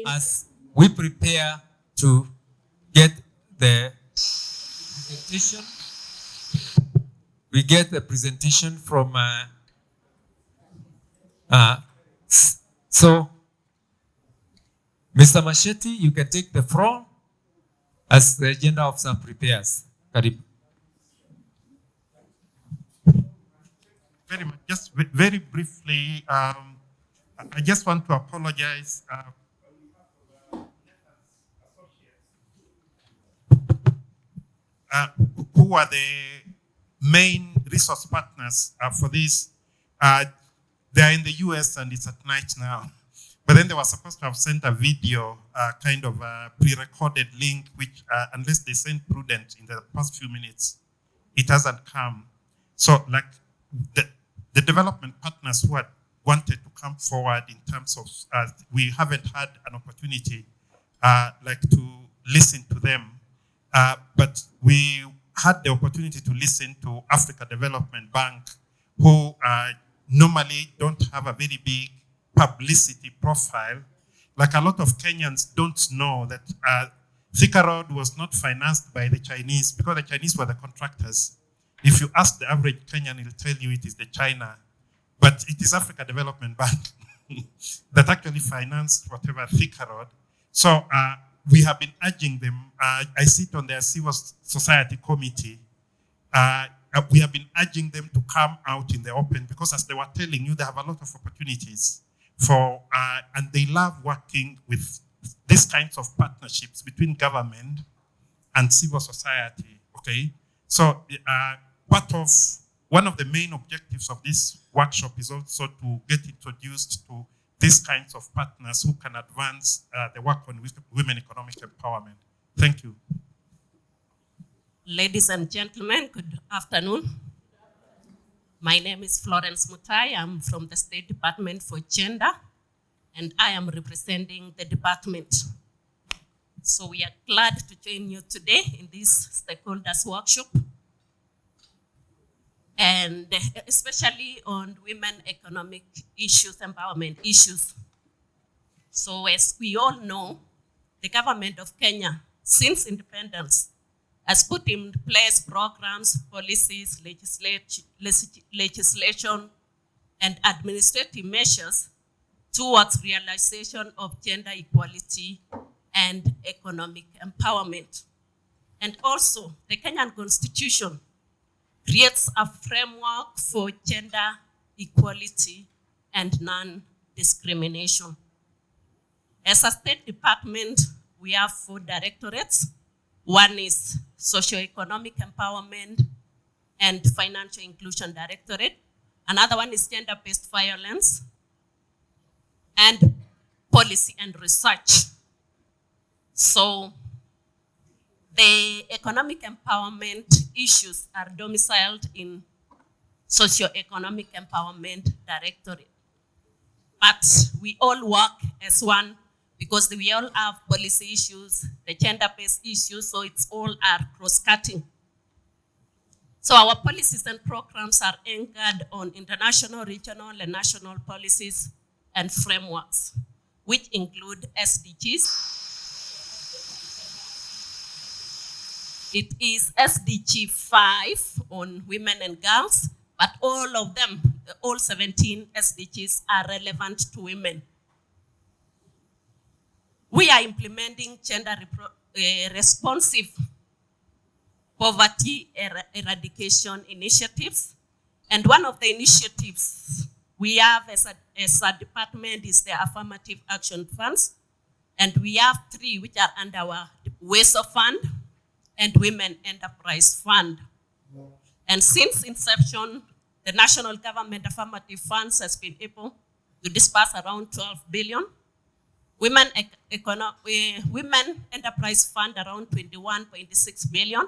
as we prepare to get the presentation. We get the presentation from so Mr. Machete, you can take the floor as the agenda officer prepares. Karibu. Very much. Just very briefly, I just want to apologize. Who are the main resource partners for this? They are in the US and it's at night now. But then they were supposed to have sent a video, kind of a pre-recorded link, which unless they sent prudent in the past few minutes, it hasn't come. So like the development partners who had wanted to come forward in terms of, we haven't had an opportunity like to listen to them. But we had the opportunity to listen to Africa Development Bank, who normally don't have a very big publicity profile. Like a lot of Kenyans don't know that Thika Road was not financed by the Chinese because the Chinese were the contractors. If you ask the average Kenyan, he'll tell you it is the China, but it is Africa Development Bank that actually financed whatever Thika Road. So we have been urging them. I sit on their civil society committee. We have been urging them to come out in the open because, as they were telling you, they have a lot of opportunities for, and they love working with these kinds of partnerships between government and civil society. Okay, so one of the main objectives of this workshop is also to get introduced to these kinds of partners who can advance the work on women economic empowerment. Thank you. Ladies and gentlemen, good afternoon. My name is Florence Mutai. I'm from the State Department for Gender, and I am representing the department. So we are glad to join you today in this stakeholders workshop, and especially on women economic issues, empowerment issues. So as we all know, the government of Kenya, since independence, has put in place programs, policies, legislation, and administrative measures towards realization of gender equality and economic empowerment. And also, the Kenyan Constitution creates a framework for gender equality and non-discrimination. As a State Department, we have 4 directorates. One is Socioeconomic Empowerment and Financial Inclusion Directorate. Another one is Gender-Based Violence and Policy and Research. So the economic empowerment issues are domiciled in Socioeconomic Empowerment Directorate. But we all work as one because we all have policy issues, the gender-based issues, so it's all are cross-cutting. So our policies and programs are anchored on international, regional, and national policies and frameworks, which include SDGs. It is SDG 5 on women and girls, but all of them, all 17 SDGs are relevant to women. We are implementing gender responsive poverty eradication initiatives. And one of the initiatives we have as a department is the Affirmative Action Funds. And we have 3 which are under our WECs Fund and Women Enterprise Fund. And since inception, the national government affirmative funds has been able to disperse around 12 billion. Women Enterprise Fund around 21.6 billion,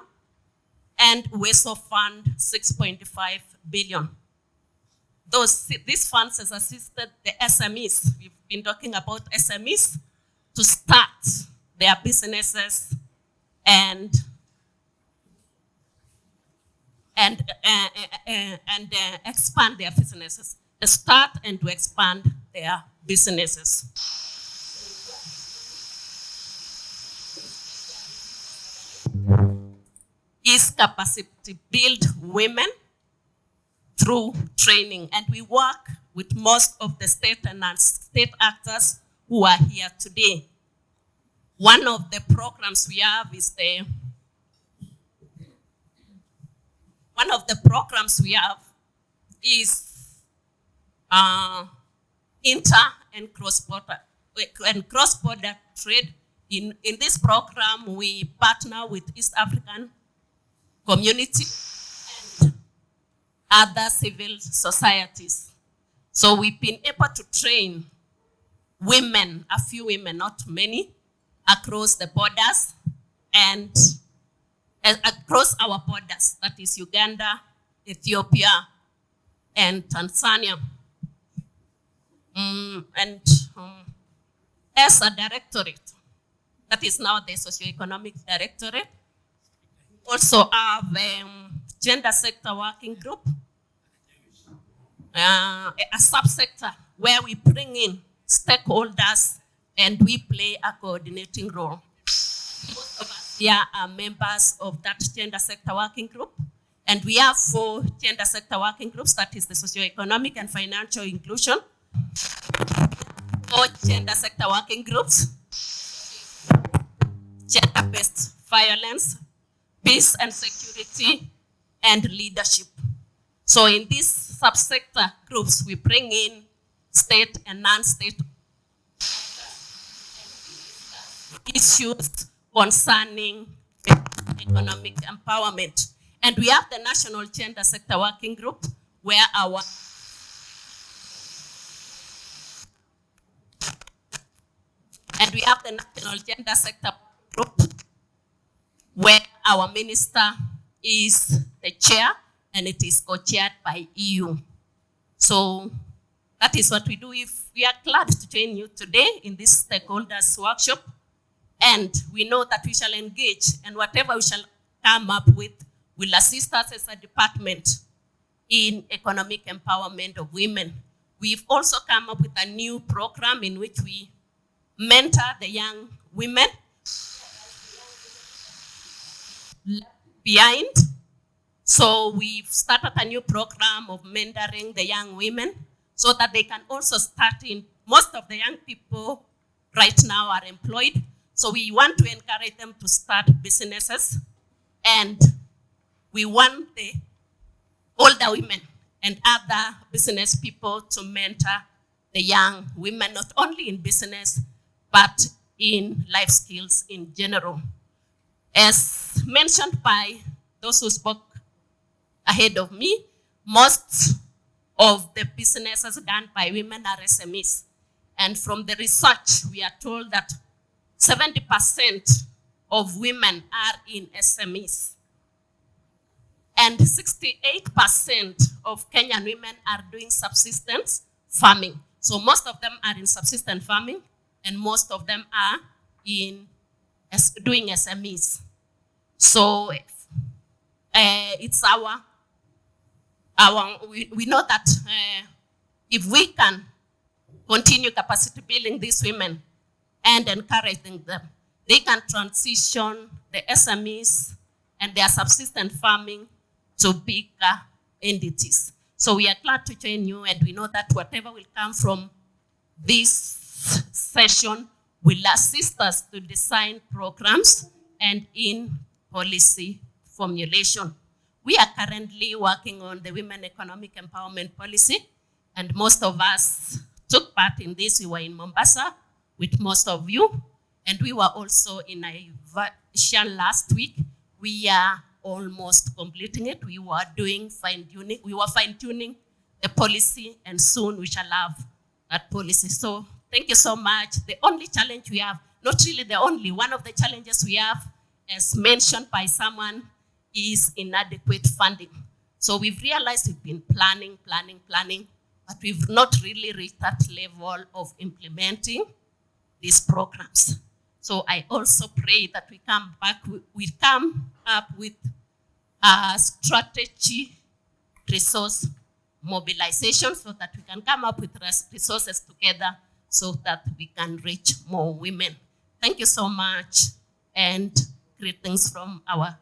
and WECs Fund 6.5 billion. These funds has assisted the SMEs. We've been talking about SMEs to start their businesses and expand their businesses. To start and to expand their businesses. capacity build women through training. And we work with most of the state and non-state actors who are here today. One of the programs we have is inter and cross-border trade. In this program, we partner with East African community and other civil societies. So we've been able to train women, a few women, not many, across the borders and across our borders, that is Uganda, Ethiopia, and Tanzania. As a directorate, that is now the Socioeconomic Directorate, also have gender sector working group, a subsector where we bring in stakeholders and we play a coordinating role. Most of us here are members of that gender sector working group, and we have 4 gender sector working groups, that is the socioeconomic and financial inclusion, 4 gender sector working groups, gender-based violence, peace and security, and leadership. So in these subsector groups, we bring in state and non-state issues concerning economic empowerment. And we have the National Gender Sector Working Group, where we have the National Gender Sector Group, where our minister is the chair, and it is co-chaired by EU. So that is what we do. We are glad to join you today in this stakeholders workshop, and we know that we shall engage, and whatever we shall come up with will assist us as a department in economic empowerment of women. We've also come up with a new program in which we mentor the young women behind. So we've started a new program of mentoring the young women so that they can also start in. Most of the young people right now are employed. So we want to encourage them to start businesses, and we want the older women and other business people to mentor the young women, not only in business, but in life skills in general. As mentioned by those who spoke ahead of me, most of the businesses done by women are SMEs. And from the research, we are told that 70% of women are in SMEs. And 68% of Kenyan women are doing subsistence farming. So most of them are in subsistence farming, and most of them are doing SMEs. So it's we know that if we can continue capacity building these women and encouraging them, they can transition the SMEs and their subsistence farming to bigger entities. So we are glad to join you, and we know that whatever will come from this session will assist us to design programs and in policy formulation. We are currently working on the Women Economic Empowerment Policy, and most of us took part in this. We were in Mombasa with most of you, and we were also in Asia last week. We are almost completing it. We were doing fine-tuning. We were fine-tuning the policy, and soon we shall have that policy. So thank you so much. The only challenge we have, not really the only, one of the challenges we have, as mentioned by someone, is inadequate funding. So we've realized we've been planning, but we've not really reached that level of implementing these programs. So I also pray that we come up with a strategy resource mobilization so that we can come up with resources together so that we can reach more women. Thank you so much, and greetings from our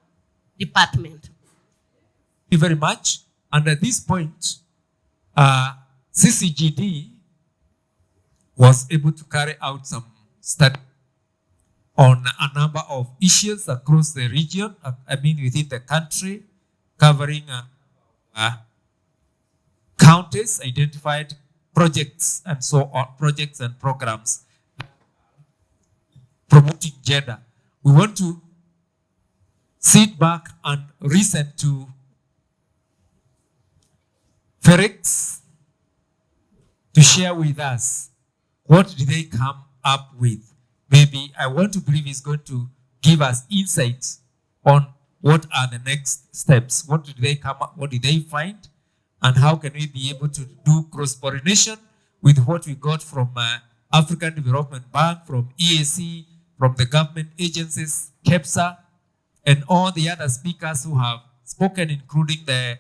department. Thank you very much. And at this point, CCGD was able to carry out some study on a number of issues across the region, within the country, covering counties, identified projects and so on, projects and programs promoting gender. We want to sit back and listen to Felix to share with us what did they come up with. Maybe I want to believe he's going to give us insights on what are the next steps. What did they come up? What did they find? And how can we be able to do cross-pollination with what we got from African Development Bank, from EAC, from the government agencies, KEPSA, and all the other speakers who have spoken, including the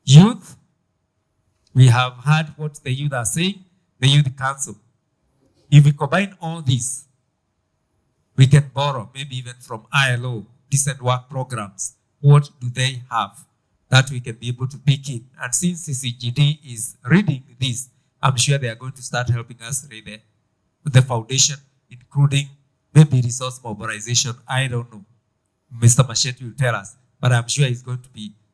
youth. We have heard what the youth are saying, the Youth Council. If we combine all this, we can borrow, maybe even from ILO, decent work programs. What do they have that we can be able to pick in? And since CCGD is reading this, I'm sure they are going to start helping us read the foundation, including maybe resource mobilization. I don't know. Mr. Machete will tell us, but I'm sure he's going to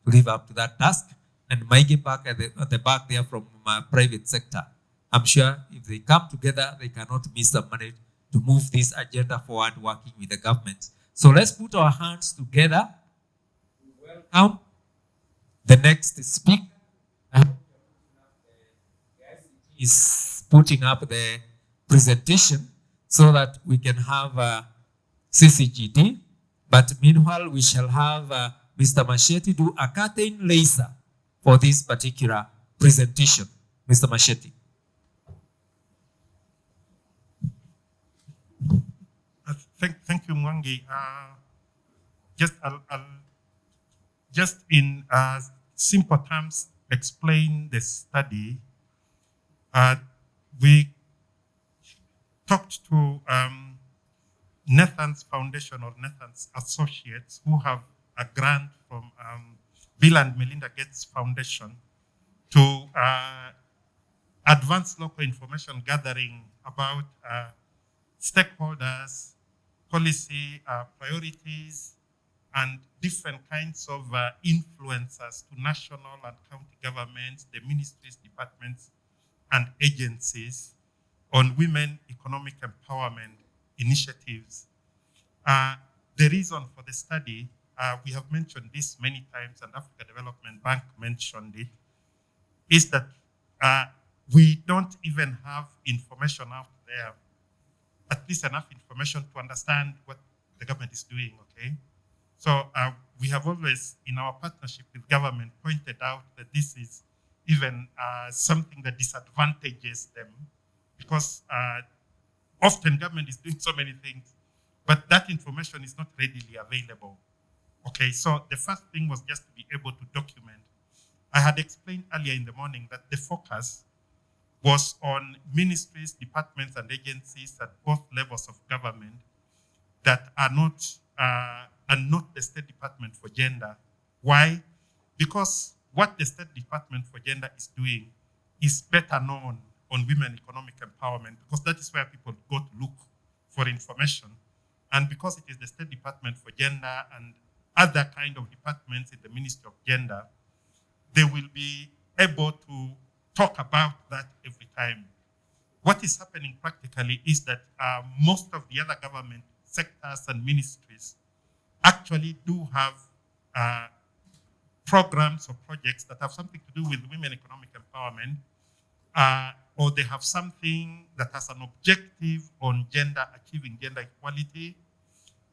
live up to that task. And Mike back at the back there from private sector. I'm sure if they come together, they cannot miss the money to move this agenda forward, working with the government. So let's put our hands together. Welcome the next speaker. Is putting up the presentation so that we can have CCGD. But meanwhile, we shall have Mr. Machete do a curtain laser for this particular presentation. Mr. Machete. Thank you, Mwangi. I'll just in simple terms explain the study. We talked to Nathan's foundation or Nathan's associates who have a grant from Bill and Melinda Gates Foundation to advance local information gathering about stakeholders, policy priorities, and different kinds of influencers to national and county governments, the ministries, departments, and agencies on women economic empowerment initiatives. The reason for the study, we have mentioned this many times, and Africa Development Bank mentioned it, is that we don't even have information out there, at least enough information to understand what the government is doing, okay? So we have always, in our partnership with government, pointed out that this is even something that disadvantages them, because often government is doing so many things, but that information is not readily available. Okay, so the first thing was just to be able to document. I had explained earlier in the morning that the focus was on ministries, departments, and agencies at both levels of government that are not the State Department for Gender. Why? Because what the State Department for Gender is doing is better known on women economic empowerment, because that is where people go to look for information. And because it is the State Department for Gender and other kind of departments in the Ministry of Gender, they will be able to talk about that every time. What is happening practically is that most of the other government sectors and ministries actually do have programs or projects that have something to do with women economic empowerment, or they have something that has an objective on achieving gender equality,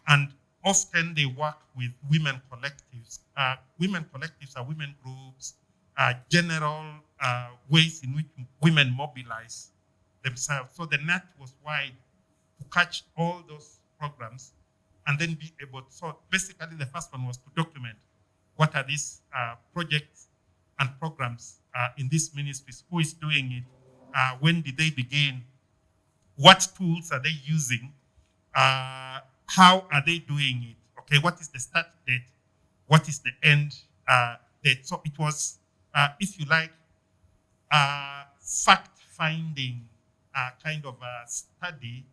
and often they work with women collectives. Women collectives are women groups, general ways in which women mobilize themselves. So the net was wide to catch all those programs and then be able to. So basically the first one was to document what are these projects and programs in these ministries, who is doing it, when did they begin, what tools are they using, how are they doing it, okay, what is the start date, what is the end date. So it was, if you like, fact-finding kind of a study,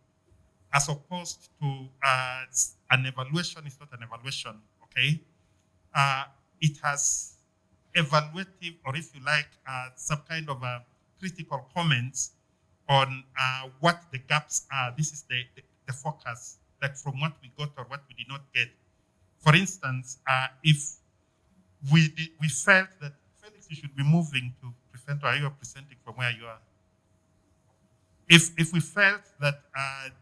as opposed to an evaluation. Is not an evaluation, okay? It has evaluative, or if you like, some kind of critical comments on what the gaps are. This is the focus, like from what we got or what we did not get. For instance, if we felt that, Felix, you should be moving to present, or are you presenting from where you are? If we felt that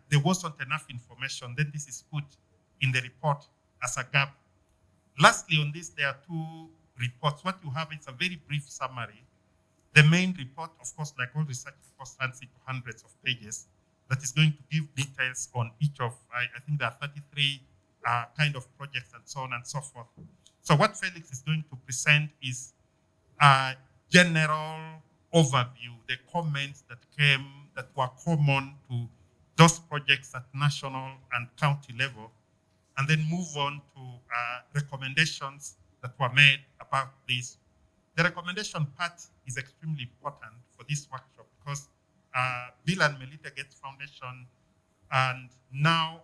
there wasn't enough information, then this is put in the report as a gap. Lastly, on this, there are two reports. What you have is a very brief summary. The main report, of course, like all research reports, runs into hundreds of pages, that is going to give details on each of, I think there are 33 kind of projects and so on and so forth. So what Felix is going to present is a general overview, the comments that came, that were common to those projects at national and county level, and then move on to recommendations that were made about this. The recommendation part is extremely important for this workshop because Bill and Melinda Gates Foundation, and now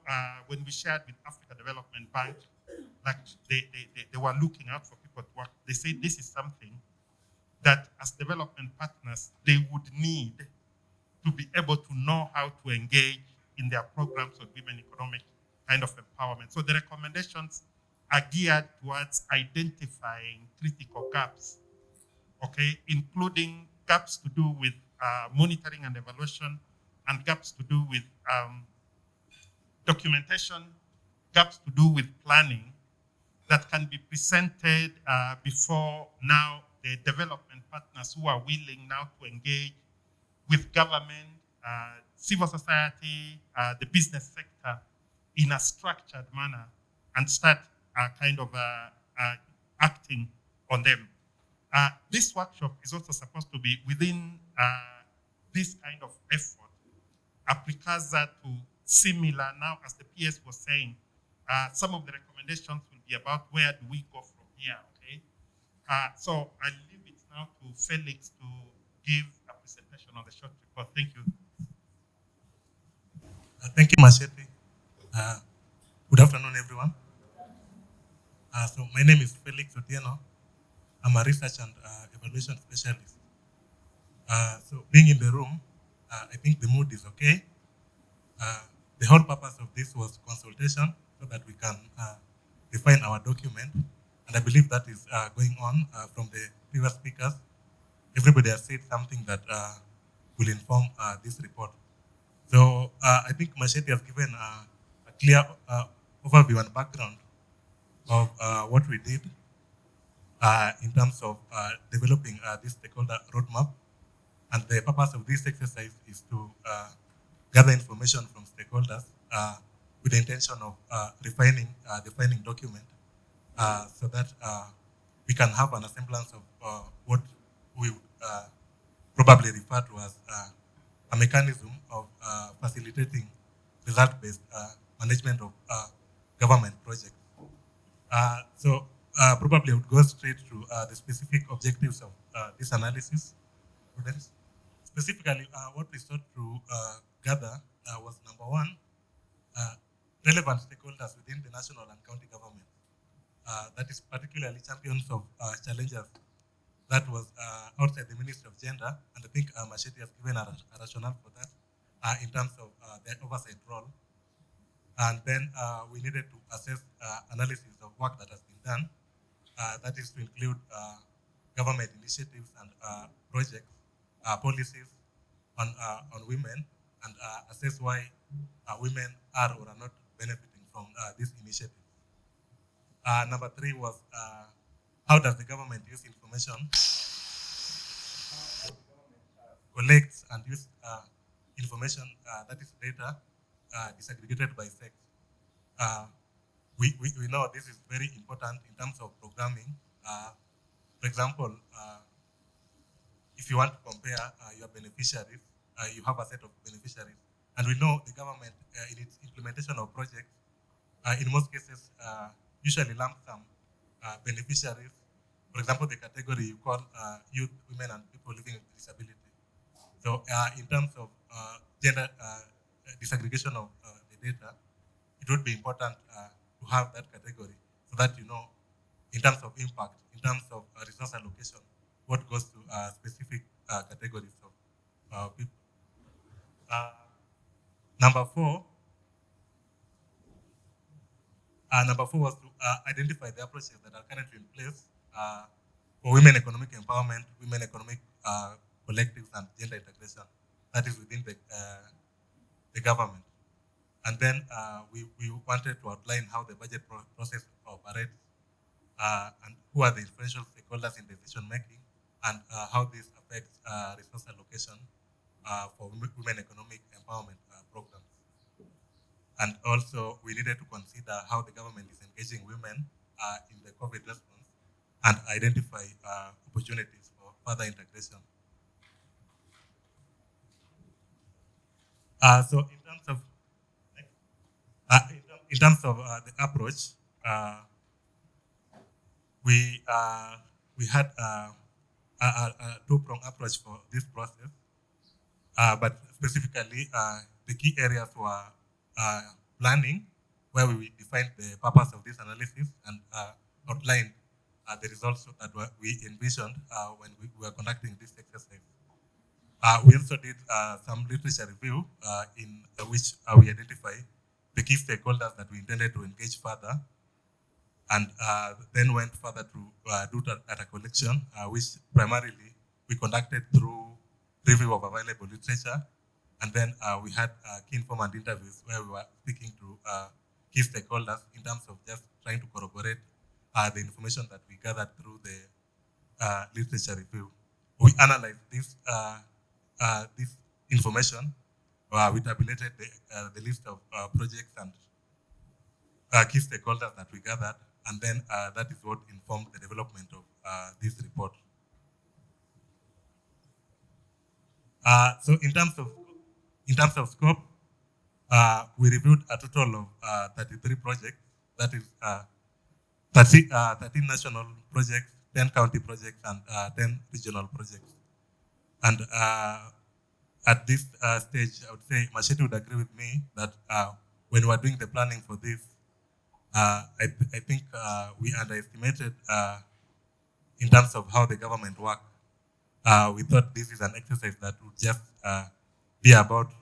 when we shared with Africa Development Bank, like they were looking out for people to work. They said this is something that as development partners, they would need to be able to know how to engage in their programs of women economic kind of empowerment. So the recommendations are geared towards identifying critical gaps, okay, including gaps to do with monitoring and evaluation, and gaps to do with documentation, gaps to do with planning, that can be presented before now the development partners who are willing now to engage with government, civil society, the business sector in a structured manner and start kind of acting on them. This workshop is also supposed to be within this kind of effort, a precursor to similar, now as the PS was saying, some of the recommendations will be about where do we go from here, okay? So I leave it now to Felix to give a presentation on the short report. Thank you. Thank you, Machete. Good afternoon, everyone. So my name is Felix Otieno. I'm a research and evaluation specialist. So being in the room, I think the mood is okay. The whole purpose of this was consultation so that we can define our document. And I believe that is going on from the previous speakers. Everybody has said something that will inform this report. So I think Machete has given a clear overview and background of what we did in terms of developing this stakeholder roadmap. And the purpose of this exercise is to gather information from stakeholders with the intention of refining the final document so that we can have an semblance of what we would probably refer to as a mechanism of facilitating result-based management of government projects. So probably I would go straight to the specific objectives of this analysis. Specifically, what we sought to gather was number one, relevant stakeholders within the national and county government. That is particularly champions of challengers that was outside the Ministry of Gender, and I think Machete has given a rationale for that in terms of their oversight role. And then we needed to assess analysis of work that has been done. That is to include government initiatives and projects, policies on women, and assess why women are or are not benefiting from this initiative. Number three was how does the government use information, collects and use information, that is data, disaggregated by sex. We know this is very important in terms of programming. For example, if you want to compare your beneficiaries, you have a set of beneficiaries. And we know the government, in its implementation of projects, in most cases, usually lump sum beneficiaries. For example, the category you call youth, women, and people living with disability. So in terms of gender disaggregation of the data, it would be important to have that category so that you know, in terms of impact, in terms of resource allocation, what goes to specific categories of people. Number four was to identify the approaches that are currently in place for women economic empowerment, women economic collectives, and gender integration. That is within the government. And then we wanted to outline how the budget process operates and who are the influential stakeholders in decision making, and how this affects resource allocation for women economic empowerment programs. And also, we needed to consider how the government is engaging women in the COVID response and identify opportunities for further integration. So in terms of the approach, we had a two-pronged approach for this process, but specifically the key areas were planning, where we defined the purpose of this analysis and outlined the results that we envisioned when we were conducting this exercise. We also did some literature review in which we identify the key stakeholders that we intended to engage further, and then went further to do data collection, which primarily we conducted through review of available literature. And then we had key informant interviews where we were speaking to key stakeholders in terms of just trying to corroborate the information that we gathered through the literature review. We analyzed this information. We tabulated the list of projects and key stakeholders that we gathered, and then that is what informed the development of this report. So in terms of scope, we reviewed a total of 33 projects. That is 13 national projects, 10 county projects, and 10 regional projects. And at this stage, I would say Machete would agree with me that when we were doing the planning for this, I think we underestimated in terms of how the government worked. We thought this is an exercise that would just be about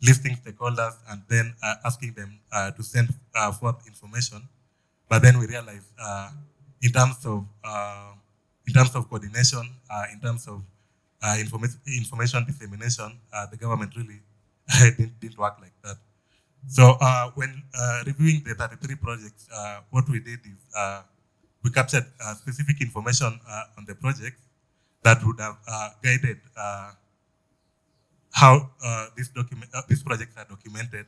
listing stakeholders and then asking them to send forth information. But then we realized in terms of coordination, in terms of information dissemination, the government really didn't work like that. So when reviewing the 33 projects, what we did is we captured specific information on the projects that would have guided how these projects are documented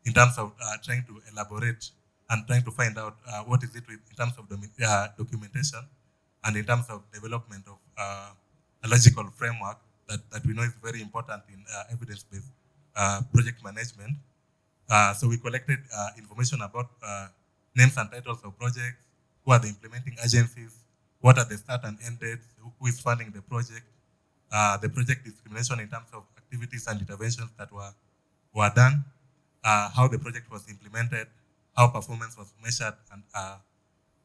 in terms of trying to elaborate and trying to find out what is it in terms of documentation and in terms of development of a logical framework that we know is very important in evidence-based project management. So we collected information about names and titles of projects, who are the implementing agencies, what are the start and end dates, who is funding the project discrimination in terms of activities and interventions that were done, how the project was implemented, how performance was measured, and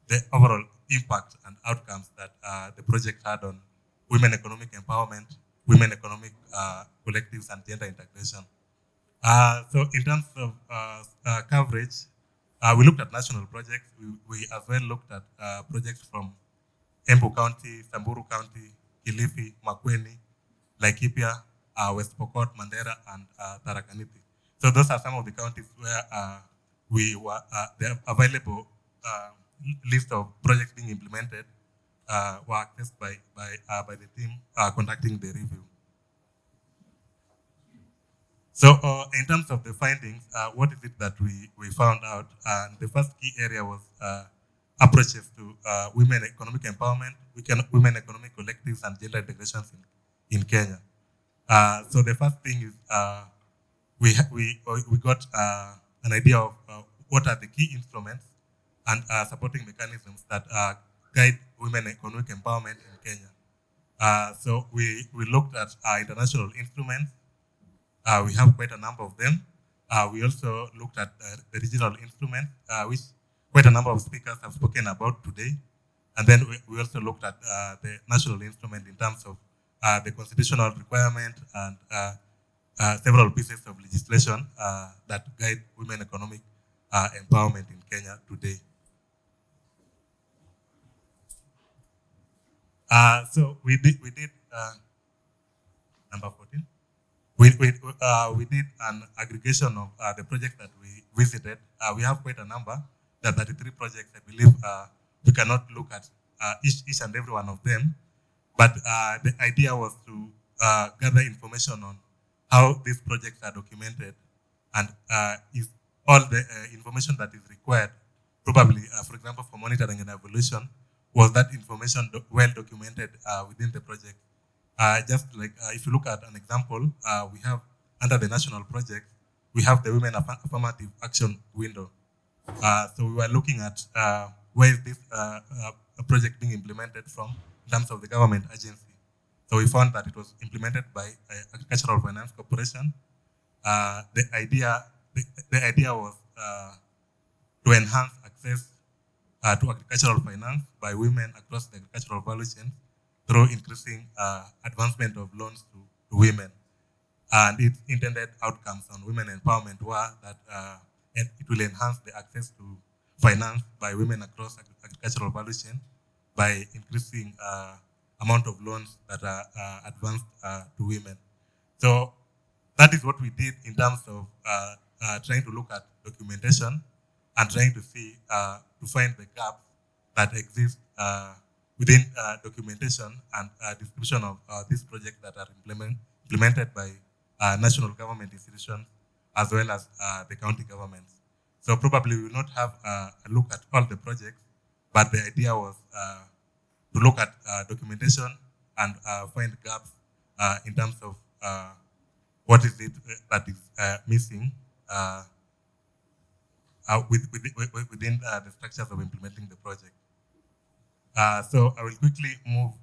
the overall impact and outcomes that the project had on women economic empowerment, women economic collectives, and gender integration. So in terms of coverage, we looked at national projects. We as well looked at projects from Embu County, Samburu County, Kilifi, Makueni, Laikipia, West Pokot, Mandera, and Tharaka Nithi. So those are some of the counties where the available list of projects being implemented were accessed by the team conducting the review. So in terms of the findings, what is it that we found out? The first key area was approaches to women economic empowerment, women economic collectives, and gender integrations in Kenya. So the first thing is we got an idea of what are the key instruments and supporting mechanisms that guide women economic empowerment in Kenya. So we looked at international instruments. We have quite a number of them. We also looked at the regional instruments, which quite a number of speakers have spoken about today. And then we also looked at the national instrument in terms of the constitutional requirement and several pieces of legislation that guide women economic empowerment in Kenya today. So we did number 14. We did an aggregation of the projects that we visited. We have quite a number. There are 33 projects. I believe we cannot look at each and every one of them, but the idea was to gather information on how these projects are documented, and if all the information that is required, probably, for example, for monitoring and evaluation, was that information well documented within the project. Just like if you look at an example, we have under the national project, we have the Women Affirmative Action Window. So we were looking at where is this project being implemented from in terms of the government agency. So we found that it was implemented by Agricultural Finance Corporation. The idea was to enhance access to agricultural finance by women across the agricultural value chain through increasing advancement of loans to women. And its intended outcomes on women empowerment were that it will enhance the access to finance by women across agricultural value chain by increasing amount of loans that are advanced to women. So that is what we did in terms of trying to look at documentation and trying to see, to find the gaps that exist within documentation and description of these projects that are implemented by national government institutions as well as the county governments. So probably we will not have a look at all the projects, but the idea was to look at documentation and find gaps in terms of what is it that is missing within the structures of implementing the project. So I will quickly move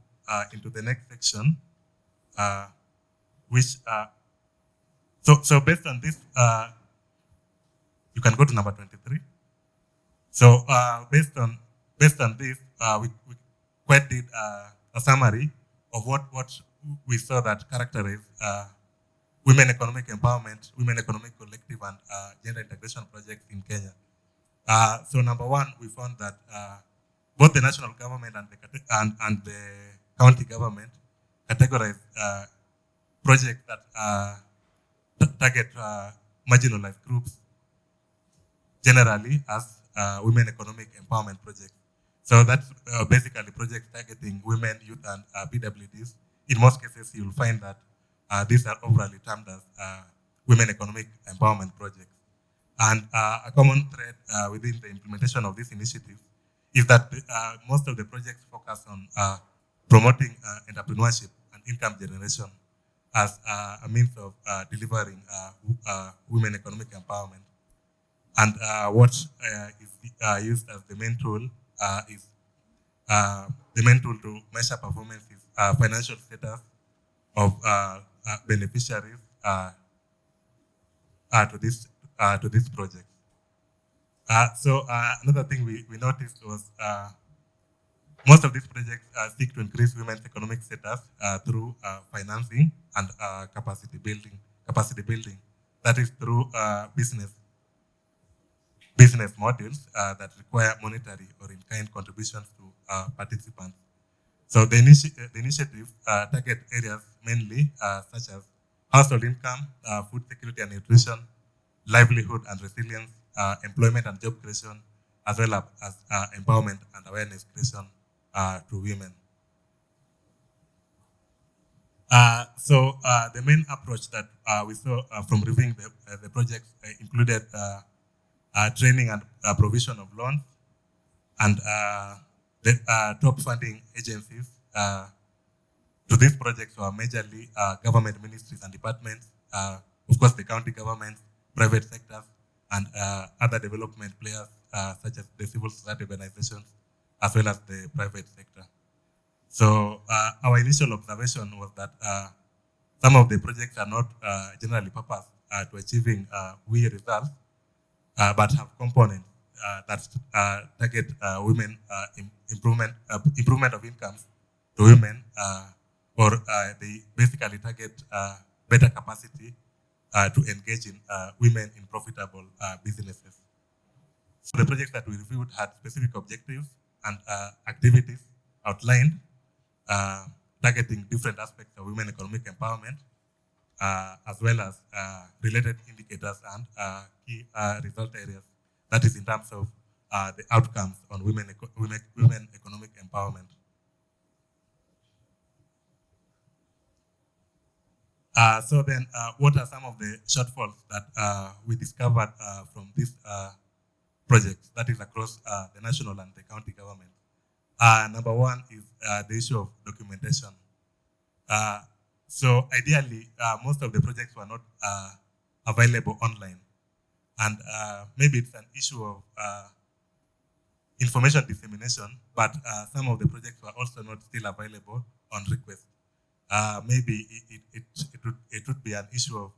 into the next section, which so based on this, you can go to number 23. So based on this, we quite did a summary of what we saw that characterized women economic empowerment, women economic collective, and gender integration projects in Kenya. So number one, we found that both the national government and the county government categorize projects that target marginalized groups generally as women economic empowerment projects. So that's basically projects targeting women, youth, and PWDs. In most cases, you'll find that these are overall termed as women economic empowerment projects. And a common thread within the implementation of this initiative is that most of the projects focus on promoting entrepreneurship and income generation as a means of delivering women economic empowerment. And what is used as the main tool is the main tool to measure performance is financial status of beneficiaries to this project. So another thing we noticed was most of these projects seek to increase women's economic status through financing and capacity building. That is through business models that require monetary or in-kind contributions to participants. So the initiative target areas mainly such as household income, food security and nutrition, livelihood and resilience, employment and job creation, as well as empowerment and awareness creation to women. So the main approach that we saw from reviewing the project included training and provision of loans, and the top funding agencies to these projects were majorly government ministries and departments, of course the county government, private sectors, and other development players such as the civil society organizations as well as the private sector. So our initial observation was that some of the projects are not generally purposed to achieving WE results, but have components that target women improvement of incomes to women, or they basically target better capacity to engage in women in profitable businesses. So the projects that we reviewed had specific objectives and activities outlined, targeting different aspects of women economic empowerment, as well as related indicators and key result areas. That is in terms of the outcomes on women economic empowerment. So then, what are some of the shortfalls that we discovered from this project that is across the national and the county government? Number one is the issue of documentation. So ideally, most of the projects were not available online. And maybe it's an issue of information dissemination, but some of the projects were also not still available on request. Maybe it would be an issue of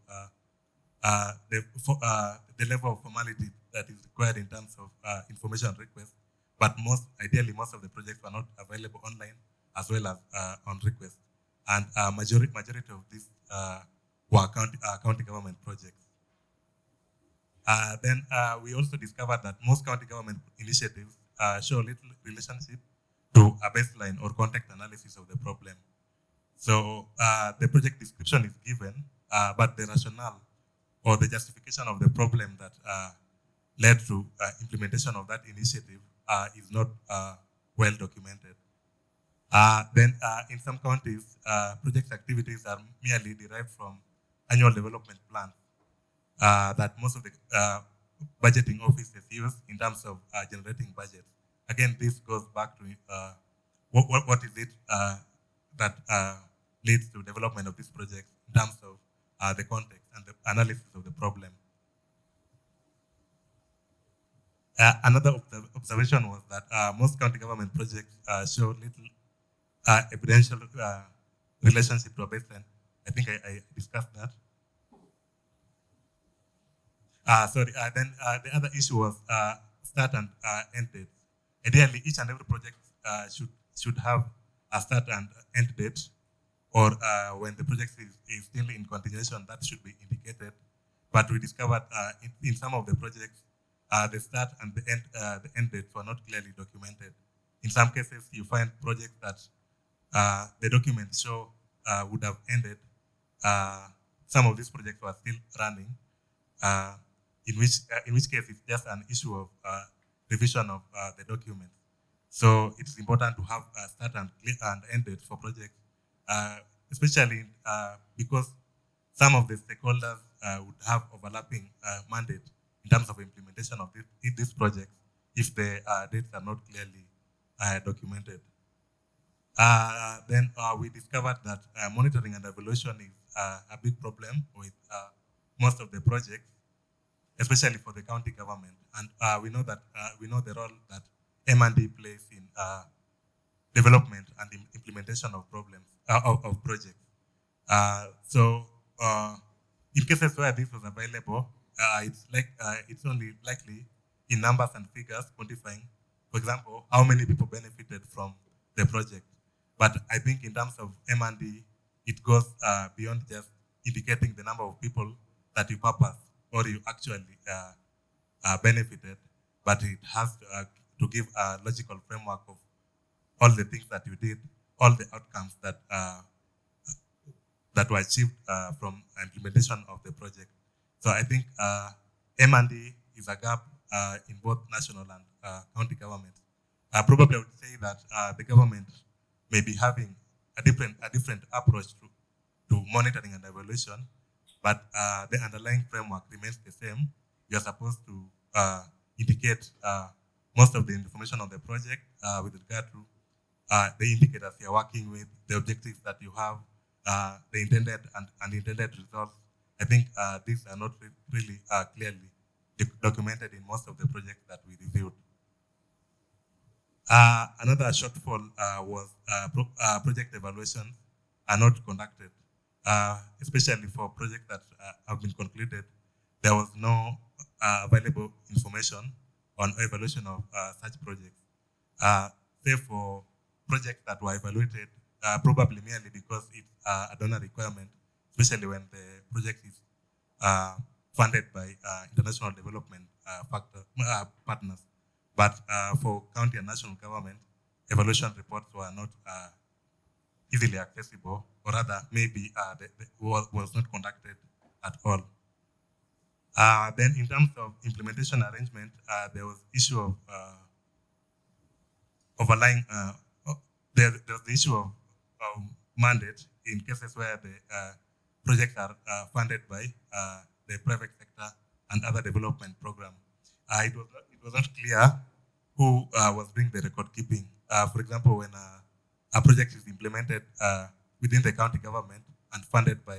the level of formality that is required in terms of information request. But ideally, most of the projects were not available online as well as on request. And majority of these were county government projects. Then we also discovered that most county government initiatives show little relationship to a baseline or context analysis of the problem. So the project description is given, but the rationale or the justification of the problem that led to implementation of that initiative is not well documented. Then in some counties, project activities are merely derived from annual development plans that most of the budgeting offices use in terms of generating budget. Again, this goes back to what is it that leads to development of this project in terms of the context and the analysis of the problem. Another observation was that most county government projects show little evidential relationship to a baseline. I think I discussed that. Then the other issue was start and end dates. Ideally, each and every project should have a start and end date, or when the project is still in continuation, that should be indicated. But we discovered in some of the projects, the start and the end dates were not clearly documented. In some cases, you find projects that the documents show would have ended. Some of these projects were still running, in which case it's just an issue of revision of the document. So it's important to have a start and end date for projects, especially because some of the stakeholders would have overlapping mandate in terms of implementation of this project if the dates are not clearly documented. Then we discovered that monitoring and evaluation is a big problem with most of the projects, especially for the county government. And we know the role that M&D plays in development and implementation of of projects. So in cases where this was available, it's only likely in numbers and figures quantifying, for example, how many people benefited from the project. But I think in terms of M&D, it goes beyond just indicating the number of people that you purpose or you actually benefited, but it has to give a logical framework of all the things that you did, all the outcomes that were achieved from implementation of the project. So I think M&D is a gap in both national and county government. Probably I would say that the government may be having a different approach to monitoring and evaluation, but the underlying framework remains the same. You are supposed to indicate most of the information on the project with regard to the indicators you're working with, the objectives that you have, the intended and unintended results. I think these are not really clearly documented in most of the projects that we reviewed. Another shortfall was project evaluations are not conducted, especially for projects that have been concluded. There was no available information on evaluation of such projects. Say for projects that were evaluated, probably merely because it's a donor requirement, especially when the project is funded by international development partners. But for county and national government, evaluation reports were not easily accessible, or rather, maybe was not conducted at all. Then, in terms of implementation arrangement, there was issue of overlying. There was the issue of mandate in cases where the projects are funded by the private sector and other development programs. It was not clear who was doing the record keeping. For example, when a project is implemented within the county government and funded by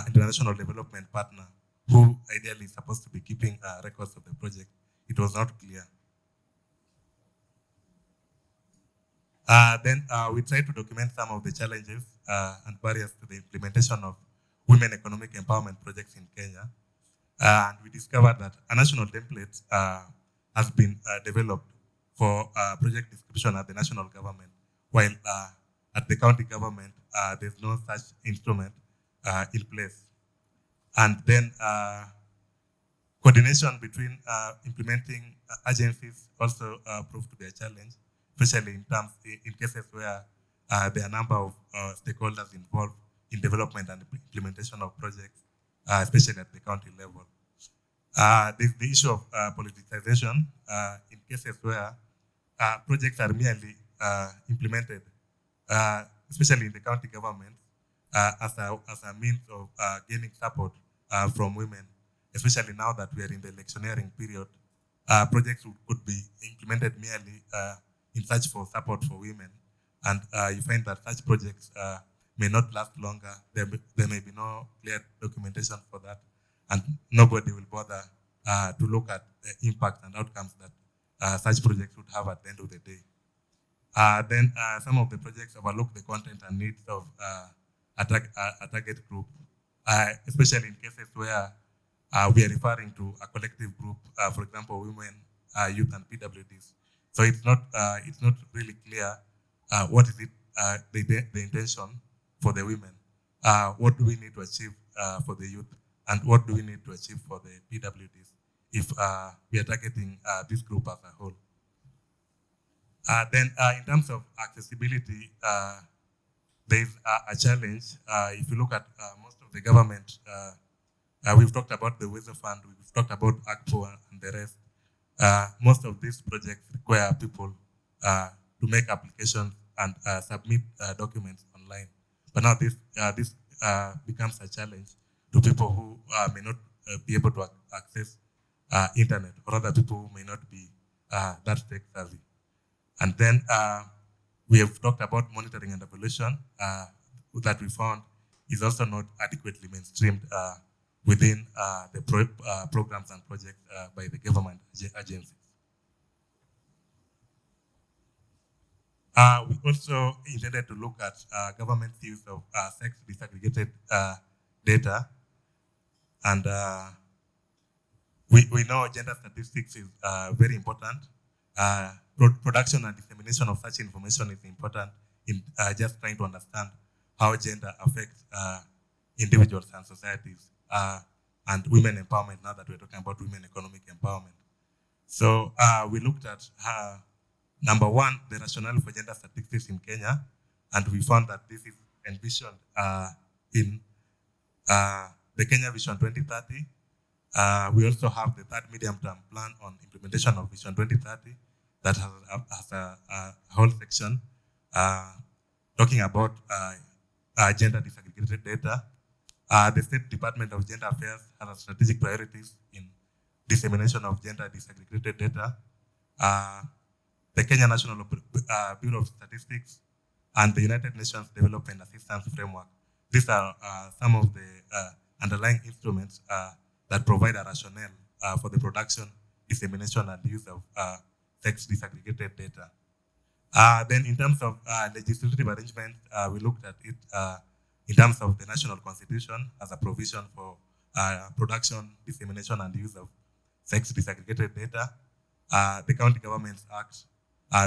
international development partner, who ideally is supposed to be keeping records of the project, it was not clear. Then we tried to document some of the challenges and barriers to the implementation of women economic empowerment projects in Kenya. And we discovered that a national template has been developed for project description at the national government, while at the county government, there's no such instrument in place. And then coordination between implementing agencies also proved to be a challenge, especially in cases where there are a number of stakeholders involved in development and implementation of projects, especially at the county level. There's the issue of politicization in cases where projects are merely implemented, especially in the county government, as a means of gaining support from women, especially now that we are in the electioneering period. Projects could be implemented merely in search for support for women, and you find that such projects may not last longer. There may be no clear documentation for that, and nobody will bother to look at the impact and outcomes that such projects would have at the end of the day. Then some of the projects overlook the content and needs of a target group, especially in cases where we are referring to a collective group, for example, women, youth, and PWDs. So it's not really clear what is it the intention for the women. What do we need to achieve for the youth, and what do we need to achieve for the PWDs if we are targeting this group as a whole? Then in terms of accessibility, there's a challenge. If you look at most of the government, we've talked about the WECs fund, we've talked about ACPO and the rest. Most of these projects require people to make applications and submit documents online. But now this becomes a challenge to people who may not be able to access internet, or other people who may not be that tech savvy. And then we have talked about monitoring and evaluation that we found is also not adequately mainstreamed within the programs and projects by the government agencies. We also intended to look at government use of sex disaggregated data, and we know gender statistics is very important. Production and dissemination of such information is important in just trying to understand how gender affects individuals and societies, and women empowerment, now that we're talking about women economic empowerment. So we looked at, number one, the rationale for gender statistics in Kenya, and we found that this is envisioned in the Kenya Vision 2030. We also have the third medium-term plan on implementation of Vision 2030 that has a whole section talking about gender disaggregated data. The State Department of Gender Affairs has strategic priorities in dissemination of gender disaggregated data. The Kenya National Bureau of Statistics and the United Nations Development Assistance Framework. These are some of the underlying instruments that provide a rationale for the production, dissemination, and use of sex disaggregated data. Then in terms of legislative arrangement, we looked at it in terms of the national constitution as a provision for production, dissemination, and use of sex disaggregated data. The County Governments Act,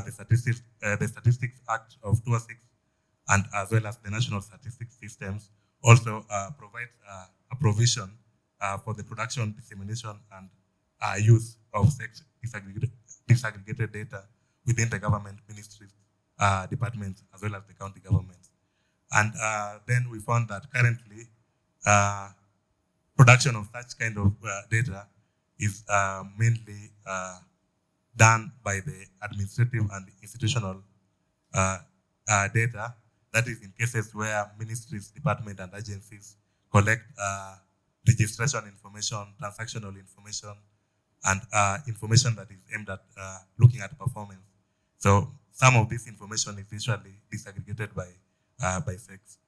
the Statistics Act of 2006, and as well as the National Statistics Systems also provides a provision for the production, dissemination, and use of sex disaggregated data within the government ministries, departments, as well as the county governments. And then we found that currently production of such kind of data is mainly done by the administrative and institutional data. That is in cases where ministries, departments, and agencies collect registration information, transactional information, and information that is aimed at looking at performance. So some of this information is usually disaggregated by sex.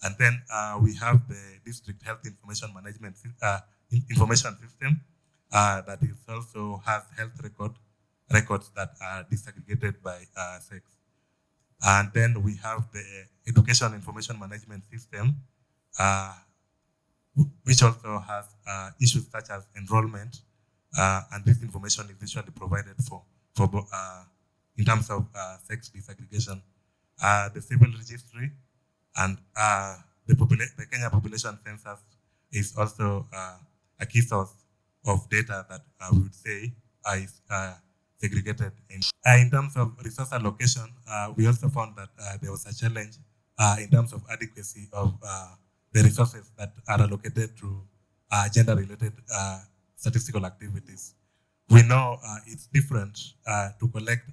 And then we have the district health information management information system that is also has health records that are disaggregated by sex. And then we have the education information management system, which also has issues such as enrollment, and this information is usually provided for in terms of sex disaggregation. The civil registry and the Kenya population census is also a key source of data that we would say is segregated. In terms of resource allocation, we also found that there was a challenge in terms of adequacy of the resources that are allocated to gender-related statistical activities. We know it's different to collect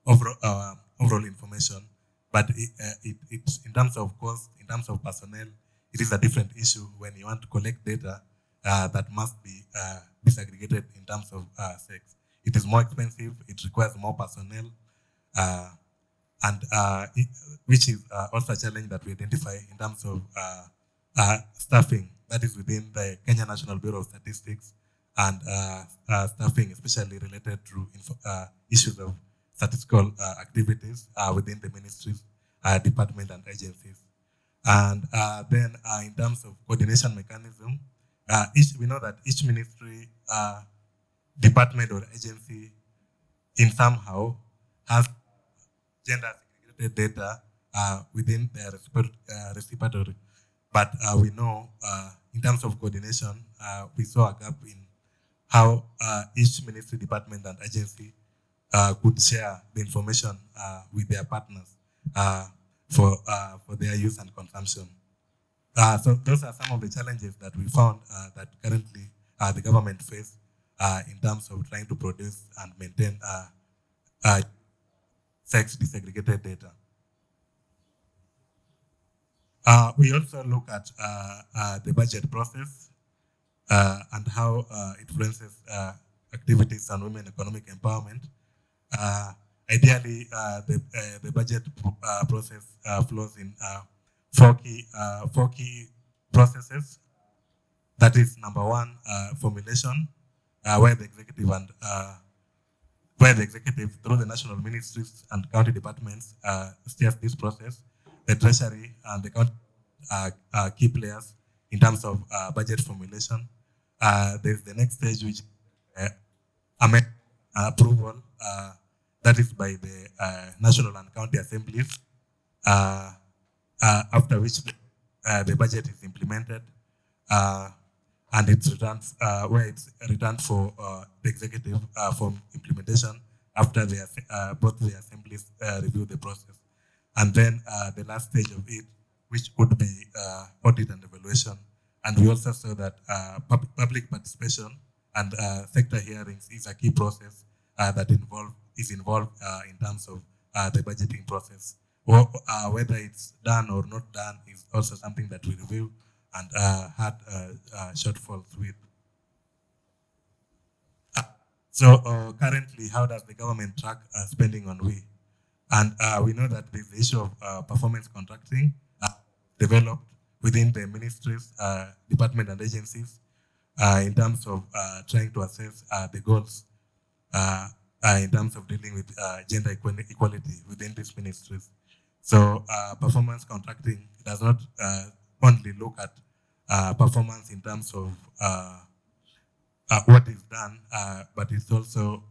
overall information, but it's in terms of cost, in terms of personnel, it is a different issue when you want to collect data that must be disaggregated in terms of sex. It is more expensive, it requires more personnel, which is also a challenge that we identify in terms of staffing, that is within the Kenya National Bureau of Statistics, and staffing especially related to issues of statistical activities within the ministries, department, and agencies. And then in terms of coordination mechanism, we know that each ministry, department, or agency in somehow has gender segregated data within their recipients. But we know in terms of coordination, we saw a gap in how each ministry, department, and agency could share the information with their partners for their use and consumption. So those are some of the challenges that we found that currently the government face in terms of trying to produce and maintain sex disaggregated data. We also look at the budget process and how it influences activities and women economic empowerment. Ideally, the budget process flows in four key processes. That is number one, formulation, where the executive through the national ministries and county departments steers this process. The treasury and the county are key players in terms of budget formulation. There's the next stage, which approval, that is by the national and county assemblies, after which the budget is implemented, and it's returned, where it's returned for the executive for implementation after both the assemblies review the process. And then the last stage of it, which would be audit and evaluation. And we also saw that public participation and sector hearings is a key process that is involved in terms of the budgeting process. Whether it's done or not done is also something that we review and had shortfalls with. So currently, how does the government track spending on WE? And we know that there's the issue of performance contracting developed within the ministries, department, and agencies in terms of trying to assess the goals in terms of dealing with gender equality within these ministries. So performance contracting does not only look at performance in terms of what is done, but it also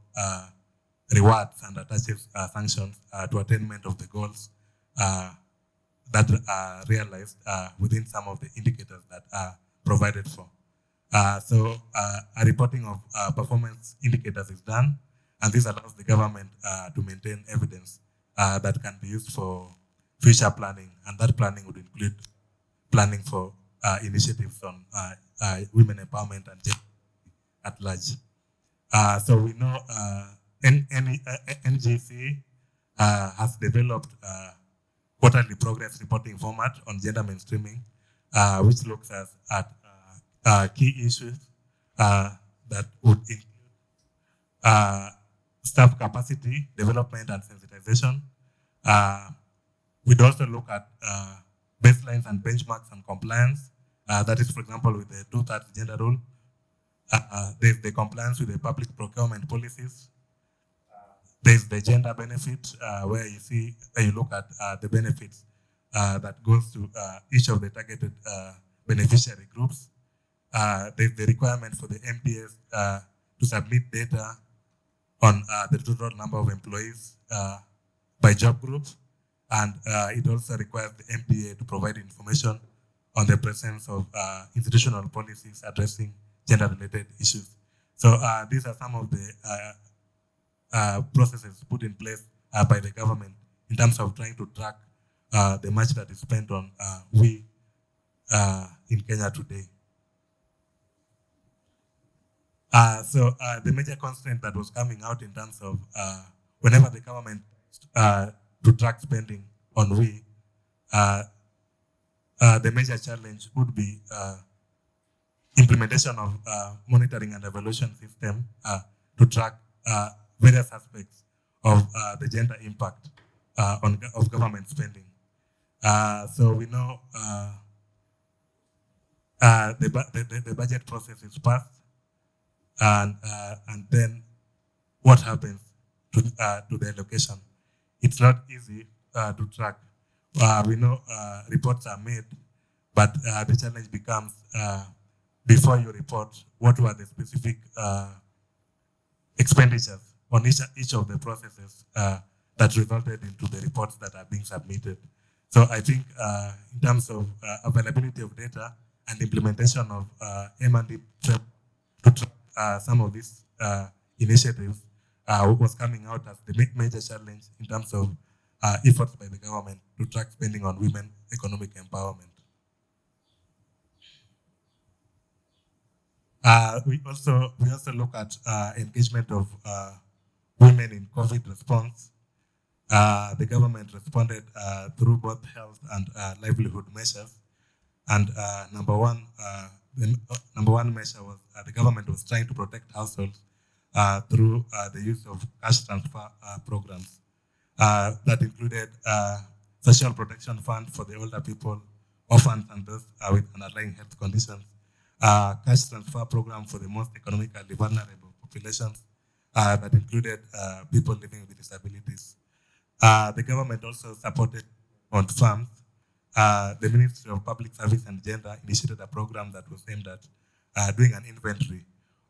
rewards and attaches sanctions to attainment of the goals that are realized within some of the indicators that are provided for. So a reporting of performance indicators is done, and this allows the government to maintain evidence that can be used for future planning, and that planning would include planning for initiatives on women empowerment and gender at large. So we know NGC has developed quarterly progress reporting format on gender mainstreaming, which looks at key issues that would include staff capacity, development, and sensitization. We'd also look at baselines and benchmarks and compliance. That is, for example, with the 2/3 gender rule. There's the compliance with the public procurement policies. There's the gender benefit, where you look at the benefits that goes to each of the targeted beneficiary groups. There's the requirement for the MPS to submit data on the total number of employees by job group. And it also requires the MPA to provide information on the presence of institutional policies addressing gender-related issues. So these are some of the processes put in place by the government in terms of trying to track the much that is spent on we in Kenya today. So the major constraint that was coming out in terms of whenever the government to track spending on we, the major challenge would be implementation of monitoring and evaluation system to track various aspects of the gender impact of government spending. So we know the budget process is passed, and then what happens to the allocation? It's not easy to track. We know reports are made, but the challenge becomes before you report, what were the specific expenditures on each of the processes that resulted into the reports that are being submitted. So I think in terms of availability of data and implementation of M&D to track some of these initiatives was coming out as the major challenge in terms of efforts by the government to track spending on women economic empowerment. We also look at engagement of women in COVID response. The government responded through both health and livelihood measures. And number one measure was the government was trying to protect households through the use of cash transfer programs that included social protection fund for the older people, orphans, and those with underlying health conditions, cash transfer program for the most economically vulnerable populations that included people living with disabilities. The government also supported on farms. The Ministry of Public Service and Gender initiated a program that was aimed at doing an inventory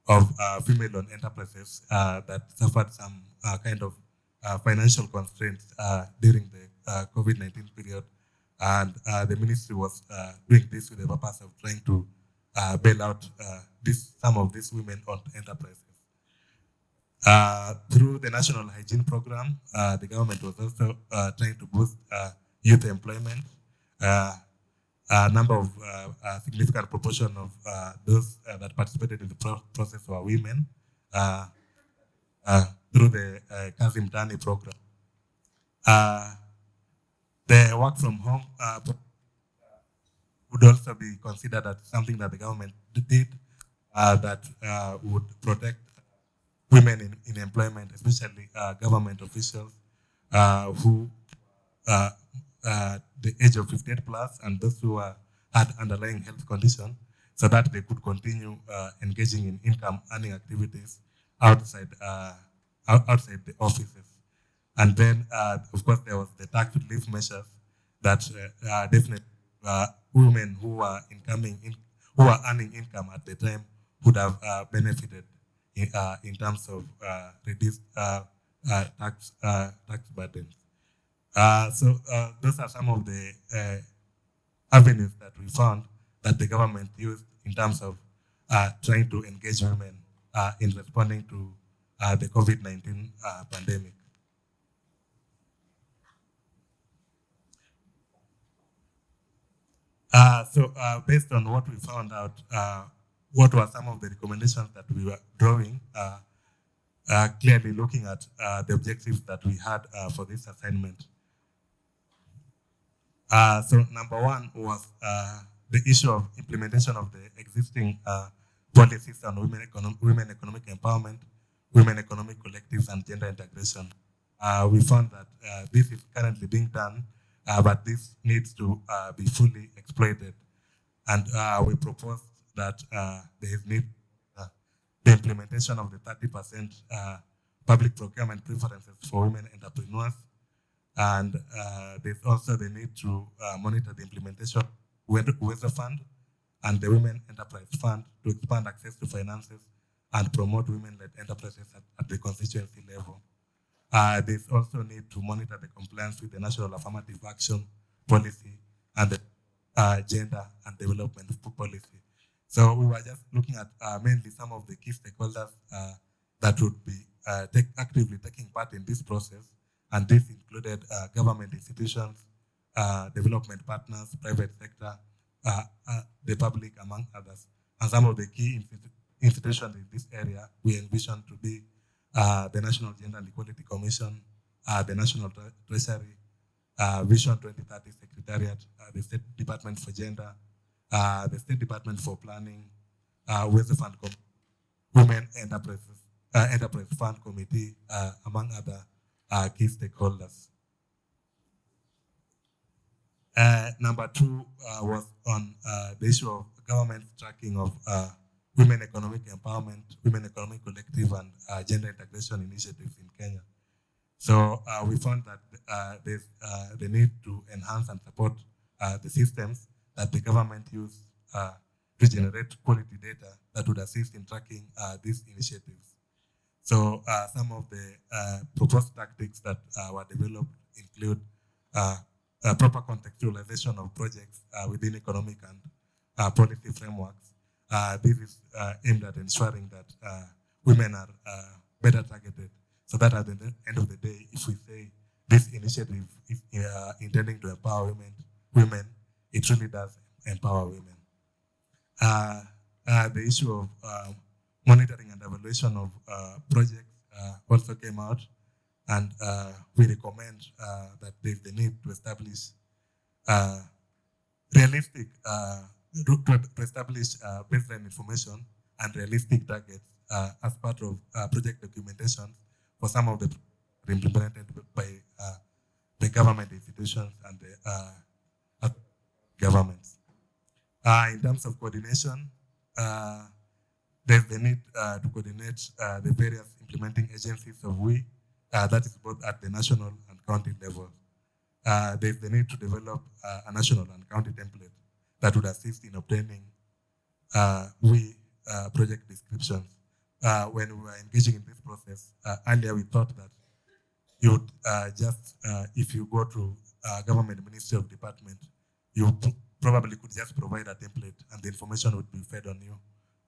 of female-owned enterprises that suffered some kind of financial constraints during the COVID-19 period. And the ministry was doing this with the purpose of trying to bail out some of these women-owned enterprises. Through the National Hygiene Program, the government was also trying to boost youth employment. A number of significant proportion of those that participated in the process were women through the Kazi Mtaani program. The work from home would also be considered as something that the government did that would protect women in employment, especially government officials who the age of 58 plus and those who had underlying health condition, so that they could continue engaging in income earning activities outside outside the offices. And then, of course, there was the tax relief measures that definitely women who are who are earning income at the time would have benefited in terms of reduced tax burdens. So those are some of the avenues that we found that the government used in terms of trying to engage women in responding to the COVID-19 pandemic. So based on what we found out, what were some of the recommendations that we were drawing, clearly looking at the objectives that we had for this assignment. So number one was the issue of implementation of the existing policies on women economic empowerment, women economic collectives, and gender integration. We found that this is currently being done, but this needs to be fully exploited. And we proposed that there is need the implementation of the 30% public procurement preferences for women entrepreneurs. And there's also the need to monitor the implementation of the Fund and the Women Enterprise Fund to expand access to finances and promote women-led enterprises at the constituency level. There's also need to monitor the compliance with the National Affirmative Action Policy and the Gender and Development Policy. So we were just looking at mainly some of the key stakeholders that would be actively taking part in this process. And this included government institutions, development partners, private sector, the public, among others. And some of the key institutions in this area we envision to be the National Gender and Equality Commission, the National Treasury, Vision 2030 Secretariat, the State Department for Gender, the State Department for Planning, Wealth Fund, Women Enterprise Fund Committee, among other key stakeholders. Number two was on the issue of government tracking of women economic empowerment, women economic collective, and gender integration initiatives in Kenya. So we found that there's the need to enhance and support the systems that the government use to generate quality data that would assist in tracking these initiatives. So some of the proposed tactics that were developed include proper contextualization of projects within economic and policy frameworks. This is aimed at ensuring that women are better targeted, so that at the end of the day, if we say this initiative is intending to empower women, it really does empower women. The issue of monitoring and evaluation of projects also came out, and we recommend that there's the need to establish realistic, to establish baseline information and realistic targets as part of project documentation for some of the implemented by the government institutions and the governments. In terms of coordination, there's the need to coordinate the various implementing agencies of WE, that is both at the national and county level. There's the need to develop a national and county template that would assist in obtaining WE project descriptions. When we were engaging in this process, earlier we thought that you would if you go to government ministry of department, you probably could just provide a template and the information would be fed on you,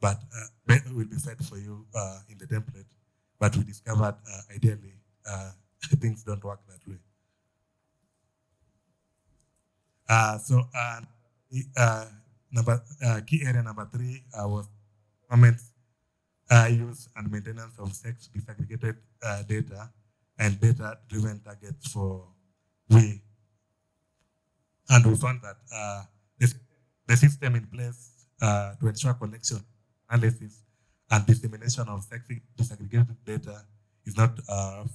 but it will be fed for you in the template. But we discovered ideally things don't work that way. Key area number 3 was government's use and maintenance of sex disaggregated data and data-driven targets for WE. And we found that the system in place to ensure collection, analysis, and dissemination of sex disaggregated data is not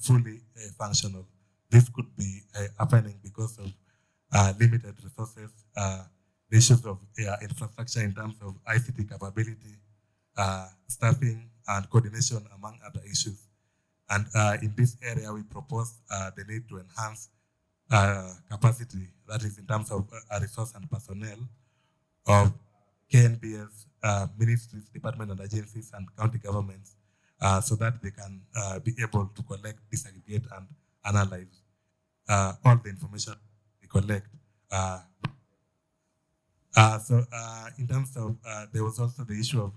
fully functional. This could be happening because of limited resources, the issues of infrastructure in terms of ICT capability, staffing, and coordination, among other issues. And in this area, we propose the need to enhance capacity, that is in terms of resource and personnel of KNBS, ministries, departments and agencies and county governments so that they can be able to collect, disaggregate and analyze all the information we collect. In terms of, there was also the issue of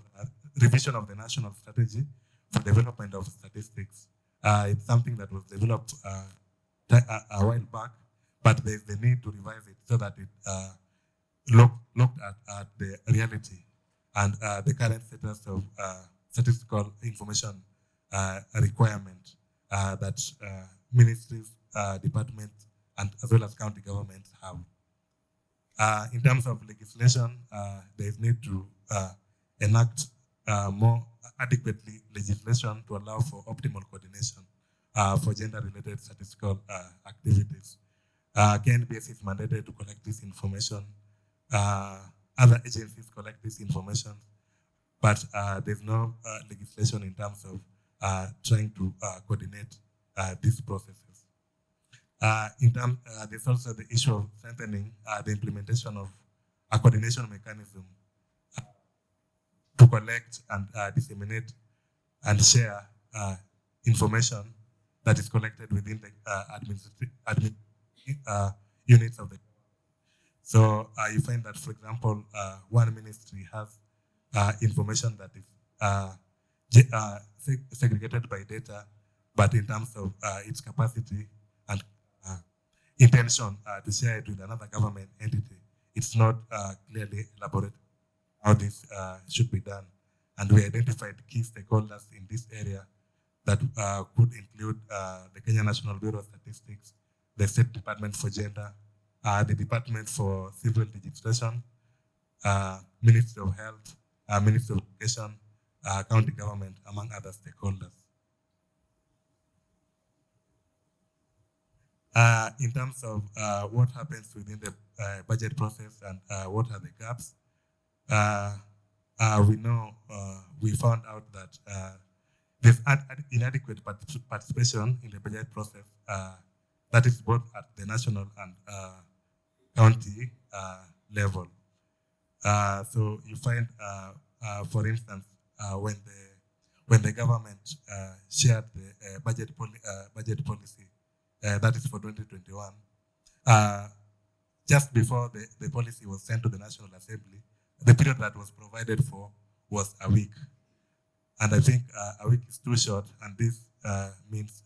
revision of the national strategy for development of statistics. It's something that was developed a while back, but there's the need to revise it so that it looked at the reality and the current status of statistical information requirement that ministries, departments, and as well as county governments have. In terms of legislation, there is need to enact more adequately legislation to allow for optimal coordination for gender-related statistical activities. KNBS is mandated to collect this information. Other agencies collect this information, but there's no legislation in terms of trying to coordinate these processes. There's also the issue of strengthening the implementation of a coordination mechanism to collect and disseminate and share information that is collected within the units of the. So you find that, for example, one ministry has information that is segregated by data, but in terms of its capacity and intention to share it with another government entity, it's not clearly elaborated how this should be done. And we identified key stakeholders in this area that could include the Kenya National Bureau of Statistics, the State Department for Gender, the Department for Civil Legislation, Ministry of Health, Ministry of Education, county government, among other stakeholders. In terms of what happens within the budget process and what are the gaps, we found out that there's inadequate participation in the budget process, that is both at the national and county level. So you find, for instance, when the government shared the budget policy, that is for 2021, just before the policy was sent to the National Assembly, the period that was provided for was a week. And I think a week is too short, and this means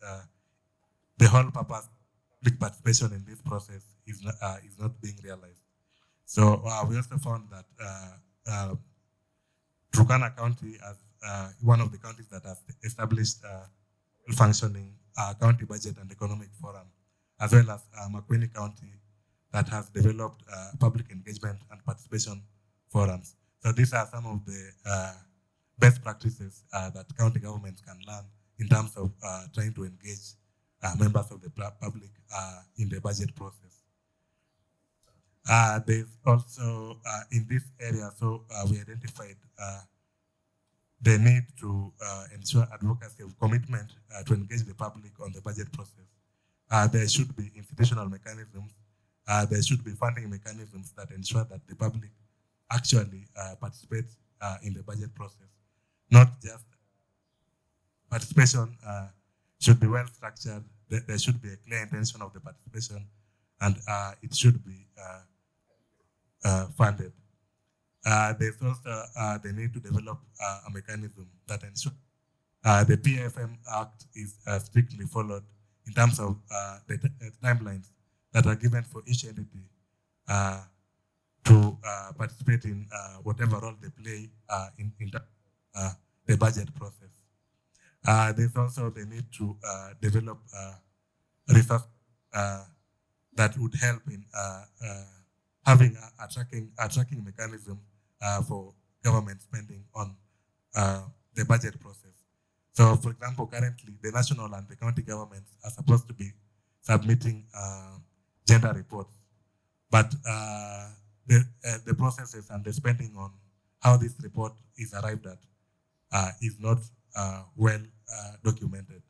the whole purpose of public participation in this process is not being realized. So we also found that Turkana County, as one of the counties that has established functioning county budget and economic forum, as well as Makueni County that has developed public engagement and participation forums. So these are some of the best practices that county governments can learn in terms of trying to engage members of the public in the budget process. There's also in this area, so we identified the need to ensure advocacy of commitment to engage the public on the budget process. There should be institutional mechanisms, there should be funding mechanisms that ensure that the public actually participates in the budget process. Not just participation should be well structured, there should be a clear intention of the participation, and it should be funded. There's also the need to develop a mechanism that ensures the PFM Act is strictly followed in terms of the timelines that are given for each entity to participate in whatever role they play in the budget process. There's also the need to develop resource that would help in having a tracking mechanism for government spending on the budget process. So, for example, currently the national and the county governments are supposed to be submitting gender reports, but the processes and the spending on how this report is arrived at is not well documented.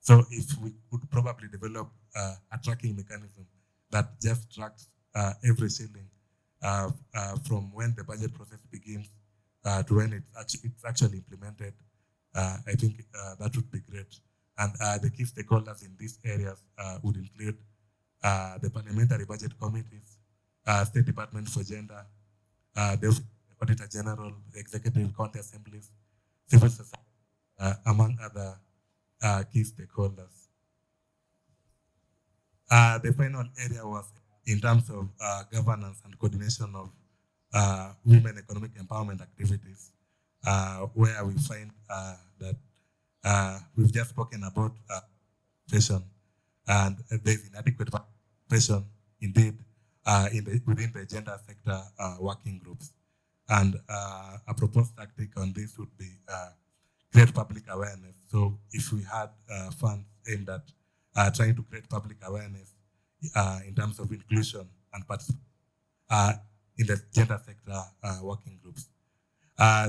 So if we could probably develop a tracking mechanism that just tracks every shilling from when the budget process begins to when it's actually implemented, I think that would be great. And the key stakeholders in these areas would include the parliamentary budget committees, State Department for Gender, the Auditor General, the Executive County Assemblies, civil society, among other key stakeholders. The final area was in terms of governance and coordination of women economic empowerment activities, where we find that we've just spoken about participation, and there's inadequate participation indeed within the gender sector working groups. And a proposed tactic on this would be create public awareness. So if we had funds aimed at trying to create public awareness in terms of inclusion and participation in the gender sector working groups.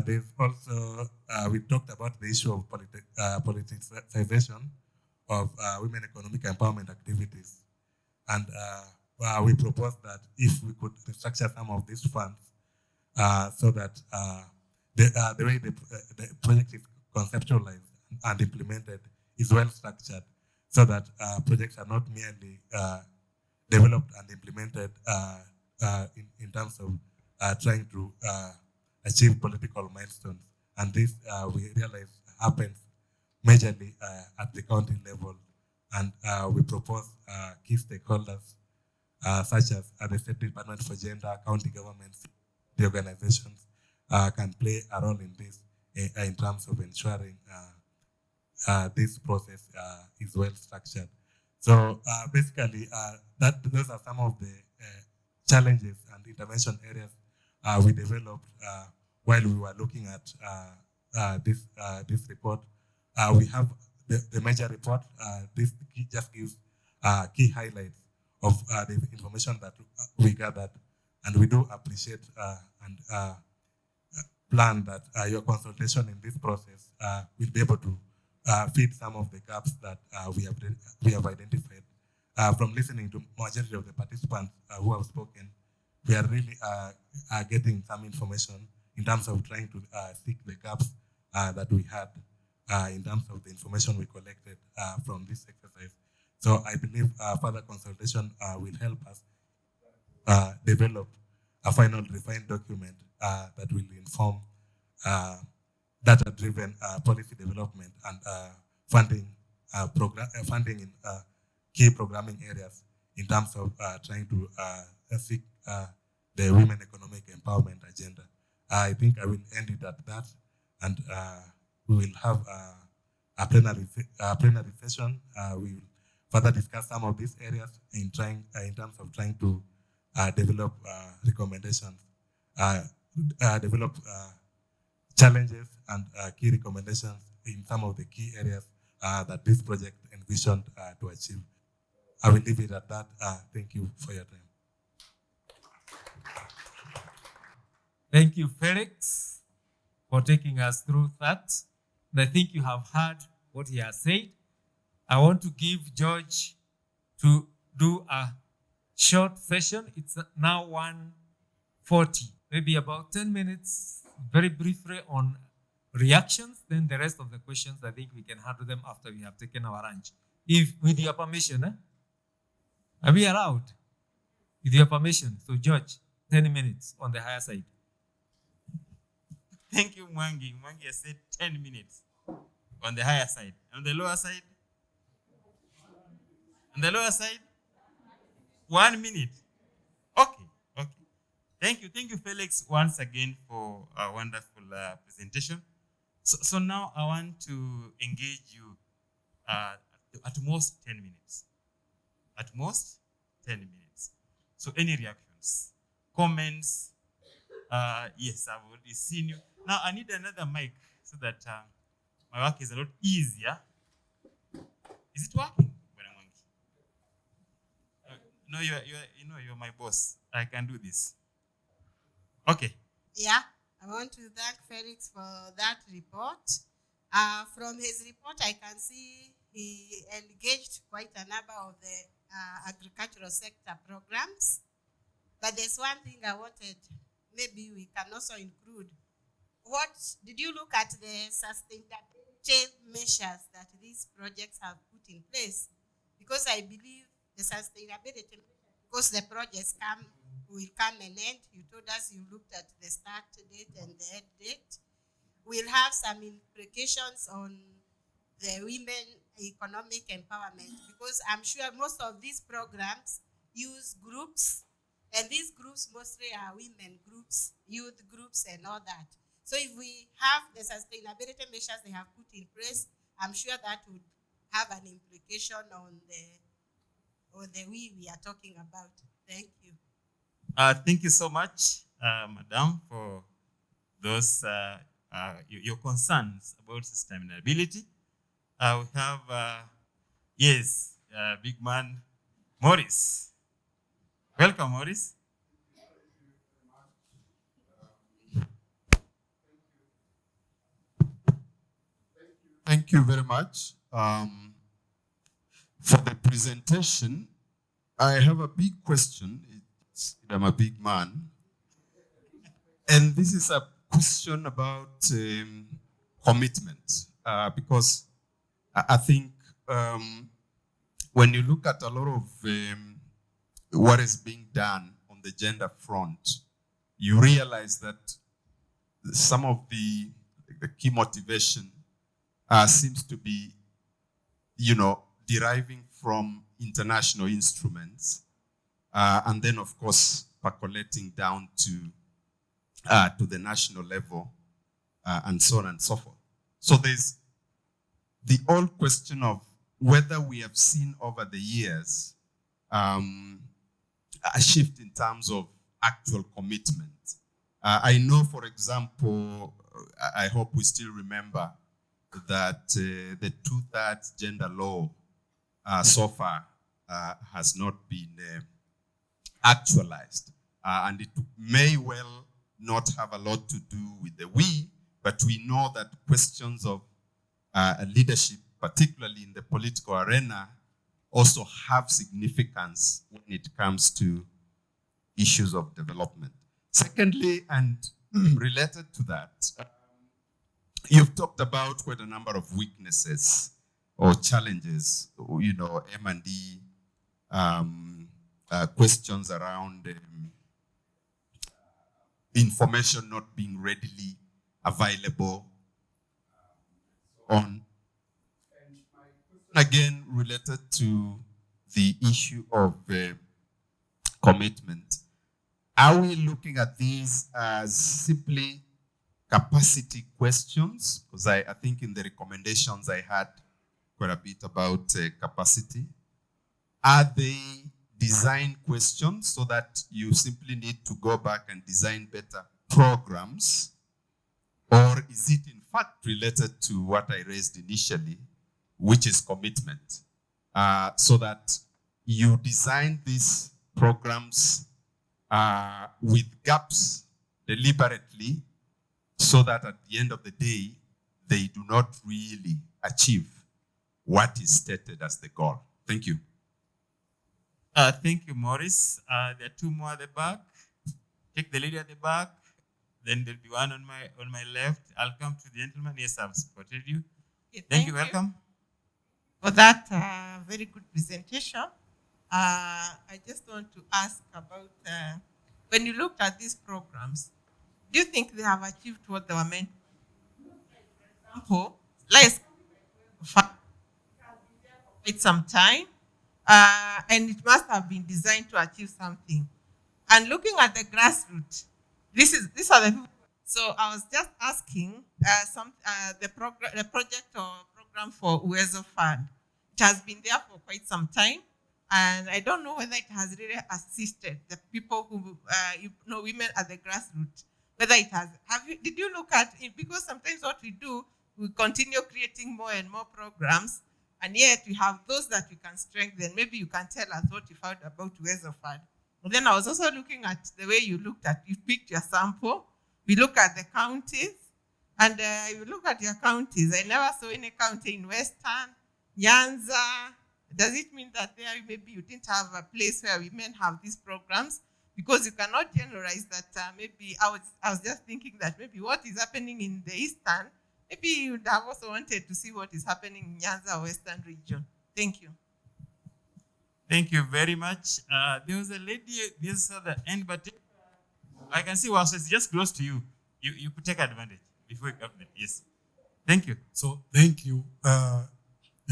There's also, we talked about the issue of politicization of women economic empowerment activities. And we proposed that if we could restructure some of these funds so that the way the project is conceptualized and implemented is well structured, so that projects are not merely developed and implemented in terms of trying to achieve political milestones. And this we realize happens majorly at the county level. And we propose key stakeholders such as the State Department for Gender, county governments, the organizations can play a role in this in terms of ensuring this process is well structured. So basically, those are some of the challenges and intervention areas we developed while we were looking at this report. We have the major report. This just gives key highlights of the information that we gathered, and we do appreciate and plan that your consultation in this process will be able to feed some of the gaps that we have identified. From listening to majority of the participants who have spoken, we are really getting some information in terms of trying to seek the gaps that we had in terms of the information we collected from this exercise. So I believe further consultation will help us develop a final refined document that will inform data-driven policy development and funding in key programming areas in terms of trying to seek the women economic empowerment agenda. I think I will end it at that, and we will have a plenary session. We will further discuss some of these areas in terms of trying to develop recommendations, develop challenges and key recommendations in some of the key areas that this project envisioned to achieve. I will leave it at that. Thank you for your time. Thank you, Felix, for taking us through that. And I think you have heard what he has said. I want to give George to do a short session. It's now 1:40, maybe about 10 minutes, very briefly on reactions. Then the rest of the questions, I think we can handle them after we have taken our lunch. If with your permission, Are we allowed? With your permission. So George, 10 minutes on the higher side. Thank you, Mwangi. Mwangi has said 10 minutes on the higher side. On the lower side? On the lower side? 1 minute. Okay. Thank you, Felix, once again for a wonderful presentation. So now I want to engage you at most 10 minutes. At most 10 minutes. So any reactions, comments? Yes, I've already seen you. Now I need another mic so that my work is a lot easier. Is it working? No, you're my boss. I can do this. Okay. Yeah, I want to thank Felix for that report. From his report, I can see he engaged quite a number of the agricultural sector programs. But there's one thing I wanted, maybe we can also include. What did you look at the sustainability measures that these projects have put in place? Because I believe the sustainability, because the projects will come and end. You told us you looked at the start date and the end date. Will have some implications on the women economic empowerment, because I'm sure most of these programs use groups, and these groups mostly are women groups, youth groups, and all that. So if we have the sustainability measures they have put in place, I'm sure that would have an implication on the we are talking about. Thank you. Thank you so much, Madam, for those your concerns about sustainability. We have, yes, big man, Maurice. Welcome, Maurice. Thank you very much for the presentation. I have a big question. I'm a big man. And this is a question about commitment, because I think when you look at a lot of what is being done on the gender front, you realize that some of the key motivation seems to be, deriving from international instruments, and then, of course, percolating down to the national level, and so on and so forth. So there's the old question of whether we have seen over the years a shift in terms of actual commitment. I know, for example, I hope we still remember that the 2/3 gender law so far has not been actualized. And it may well not have a lot to do with the we, but we know that questions of leadership, particularly in the political arena, also have significance when it comes to issues of development. Secondly, and related to that, you've talked about quite a number of weaknesses or challenges, M&D, questions around information not being readily available on. And my question again related to the issue of commitment. Are we looking at these as simply capacity questions? Because I think in the recommendations I had quite a bit about capacity. Are they design questions so that you simply need to go back and design better programs? Or is it in fact related to what I raised initially, which is commitment? So that you design these programs with gaps deliberately, so that at the end of the day, they do not really achieve what is stated as the goal. Thank you. Thank you, Maurice. There are two more at the back. Take the lady at the back. Then there'll be one on my left. I'll come to the gentleman. Yes, I've supported you. Okay, Thank you. Welcome. For that very good presentation. I just want to ask about when you looked at these programs, do you think they have achieved what they were meant? For example, let's quite some time, and it must have been designed to achieve something. And looking at the grassroots, these are the people. So I was just asking the project or program for Uwezo Fund. It has been there for quite some time, and I don't know whether it has really assisted the people who women at the grassroots. Whether it has, did you look at it? Because sometimes what we do, we continue creating more and more programs, and yet we have those that we can strengthen. Maybe you can tell us what you found about Uwezo Fund. And then I was also looking at the way you picked your sample. We look at the counties, and you look at your counties. I never saw any county in Western, Nyanza? Does it mean that there maybe you didn't have a place where women have these programs? Because you cannot generalize that. Maybe I was just thinking that maybe what is happening in the eastern, maybe you would have also wanted to see what is happening in Nyanza Western region. Thank you. Thank you very much. There was a lady this at the end, but I can see was it's just close to you. You could take advantage before you come there. Yes. Thank you. So thank you. I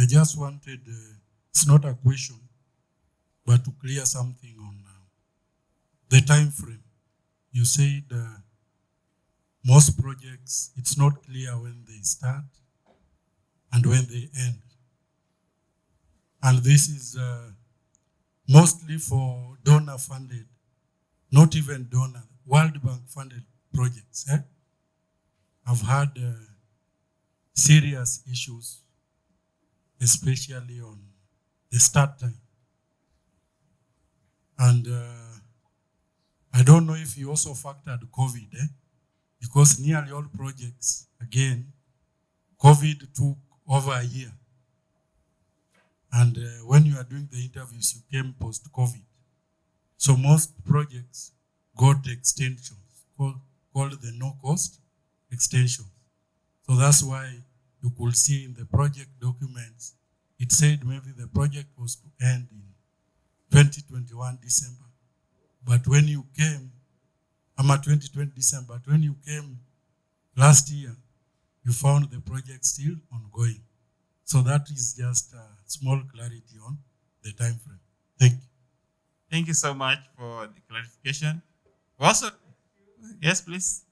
just wanted, it's not a question, but to clear something on the time frame. You said most projects, it's not clear when they start and when they end. And this is mostly for donor funded, not even donor, World Bank funded projects. I've had serious issues, especially on the start time. And I don't know if you also factored COVID, because nearly all projects, again, COVID took over a year. And when you are doing the interviews, you came post-COVID. So most projects got extensions called the no-cost extensions. So that's why you could see in the project documents, it said maybe the project was to end in 2021 December. But when you came, I'm at 2020 December, but when you came last year, you found the project still ongoing. So that is just a small clarity on the time frame. Thank you. Thank you so much for the clarification. Also, yes, please.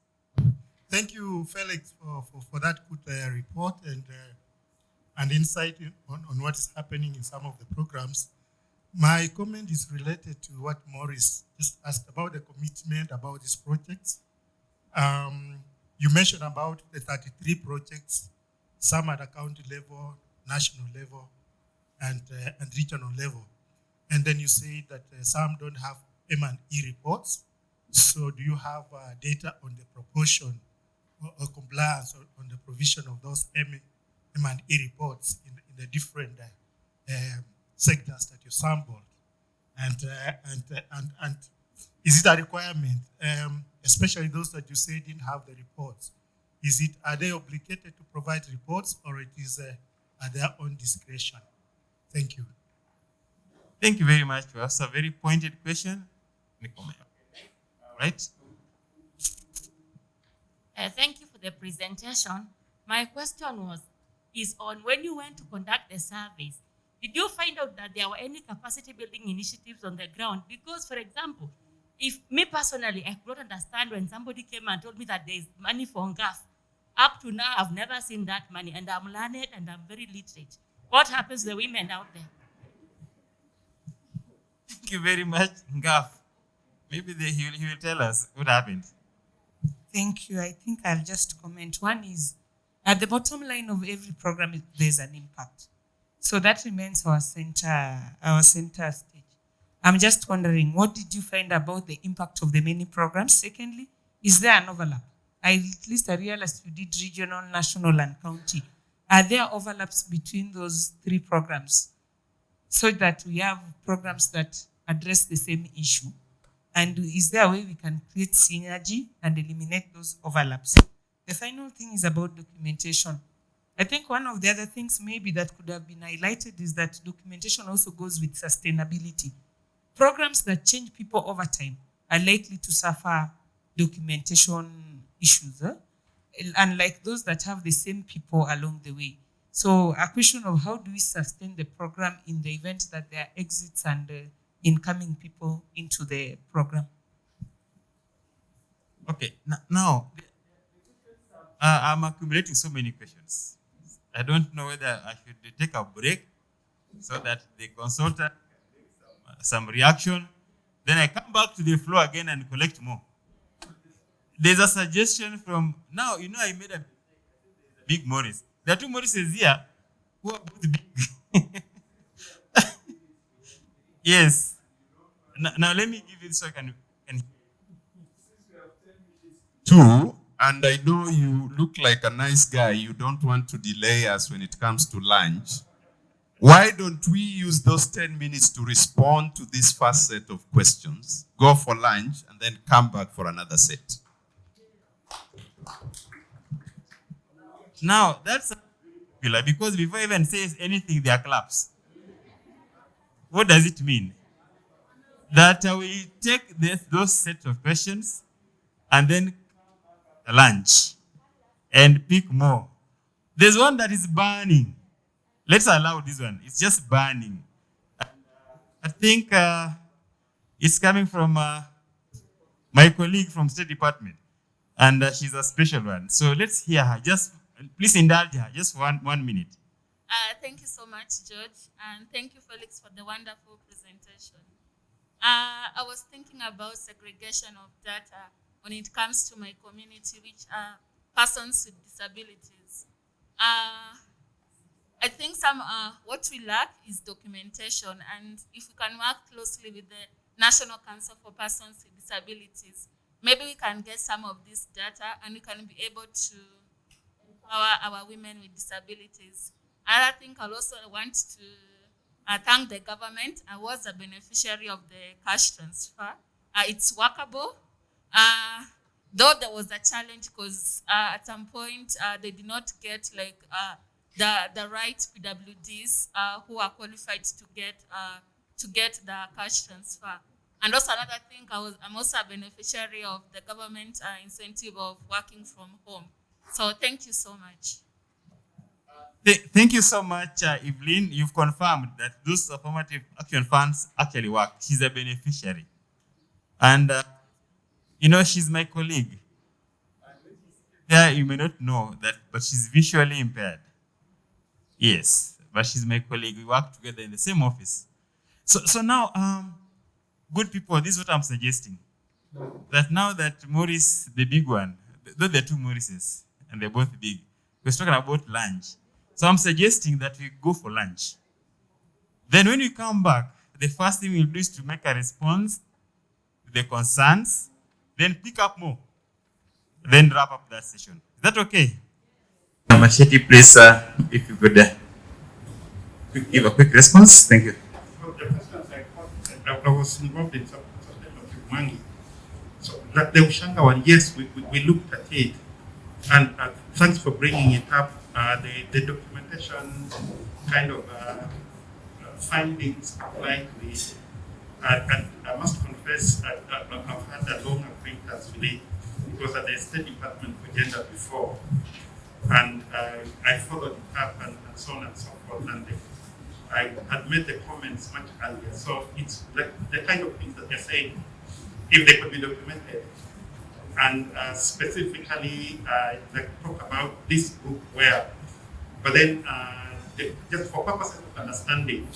Thank you, Felix, for that good report and insight on what is happening in some of the programs. My comment is related to what Maurice just asked about the commitment about these projects. You mentioned about the 33 projects, some at the county level, national level, and regional level. And then you say that some don't have M&E reports. So do you have data on the proportion or compliance on the provision of those M&E reports in the different sectors that you sampled? And is it a requirement, especially those that you say didn't have the reports? Are they obligated to provide reports, or it is at their own discretion? Thank you. Thank you very much. That's a very pointed question. Right? Thank you for the presentation. My question is on when you went to conduct the surveys, did you find out that there were any capacity building initiatives on the ground? Because, for example, if me personally, I could not understand when somebody came and told me that there is money for NGAF. Up to now, I've never seen that money, and I'm learned and I'm very literate. What happens to the women out there? Thank you very much, Ngaf. Maybe he will tell us what happened. Thank you. I think I'll just comment. One is, at the bottom line of every program, there's an impact. So that remains our center stage. I'm just wondering, what did you find about the impact of the many programs? Secondly, is there an overlap? At least I realized you did regional, national, and county. Are there overlaps between those three programs so that we have programs that address the same issue? And is there a way we can create synergy and eliminate those overlaps? The final thing is about documentation. I think one of the other things maybe that could have been highlighted is that documentation also goes with sustainability. Programs that change people over time are likely to suffer documentation issues, unlike those that have the same people along the way. So a question of how do we sustain the program in the event that there are exits and incoming people into the program? Okay, now I'm accumulating so many questions. I don't know whether I should take a break so that the consultant can make some reaction. Then I come back to the floor again and collect more. There's a suggestion from, now, I made a big Morris. There are two Morrises here who are both big. Yes. Now let me give it so I can Two, and I know you look like a nice guy. You don't want to delay us when it comes to lunch. Why don't we use those 10 minutes to respond to this first set of questions, go for lunch, and then come back for another set? Now, that's popular because before even says anything, there are claps. What does it mean? That we take those set of questions and then lunch and pick more. There's one that is burning. Let's allow this one. It's just burning. I think it's coming from my colleague from State Department, and she's a special one. So let's hear her. Just please indulge her. Just one minute. Thank you so much, George, and thank you, Felix, for the wonderful presentation. I was thinking about segregation of data when it comes to my community, which are persons with disabilities. I think what we lack is documentation, and if we can work closely with the National Council for Persons with Disabilities, maybe we can get some of this data and we can be able to empower our women with disabilities. And I think I'll also want to thank the government. I was a beneficiary of the cash transfer. It's workable. Though there was a challenge because at some point they did not get the right PWDs who are qualified to get the cash transfer. And also another thing, I'm also a beneficiary of the government incentive of working from home. So thank you so much. Thank you so much, Evelyn. You've confirmed that those affirmative action funds actually work. She's a beneficiary. And, she's my colleague. Yeah, you may not know that, but she's visually impaired. Yes, but she's my colleague. We work together in the same office. So now, good people, this is what I'm suggesting. That now that Maurice, the big one, though there are two Maurices, and they're both big, we're talking about lunch. So I'm suggesting that we go for lunch. Then when we come back, the first thing we'll do is to make a response to the concerns, then pick up more, then wrap up that session. Is that okay? Machete, please, if you could give a quick response. Thank you. I was involved in some of Mangi. So that the Ushanga one, yes, we looked at it. And thanks for bringing it up. The documentation kind of findings appliedly. I must confess, I've had a long acquaintance with it. It was at the State Department for Gender before. And I followed it up and so on and so forth. And I had made the comments much earlier. So it's like the kind of things that they're saying, if they could be documented. And specifically, talk about this group where, but then just for purposes of understanding,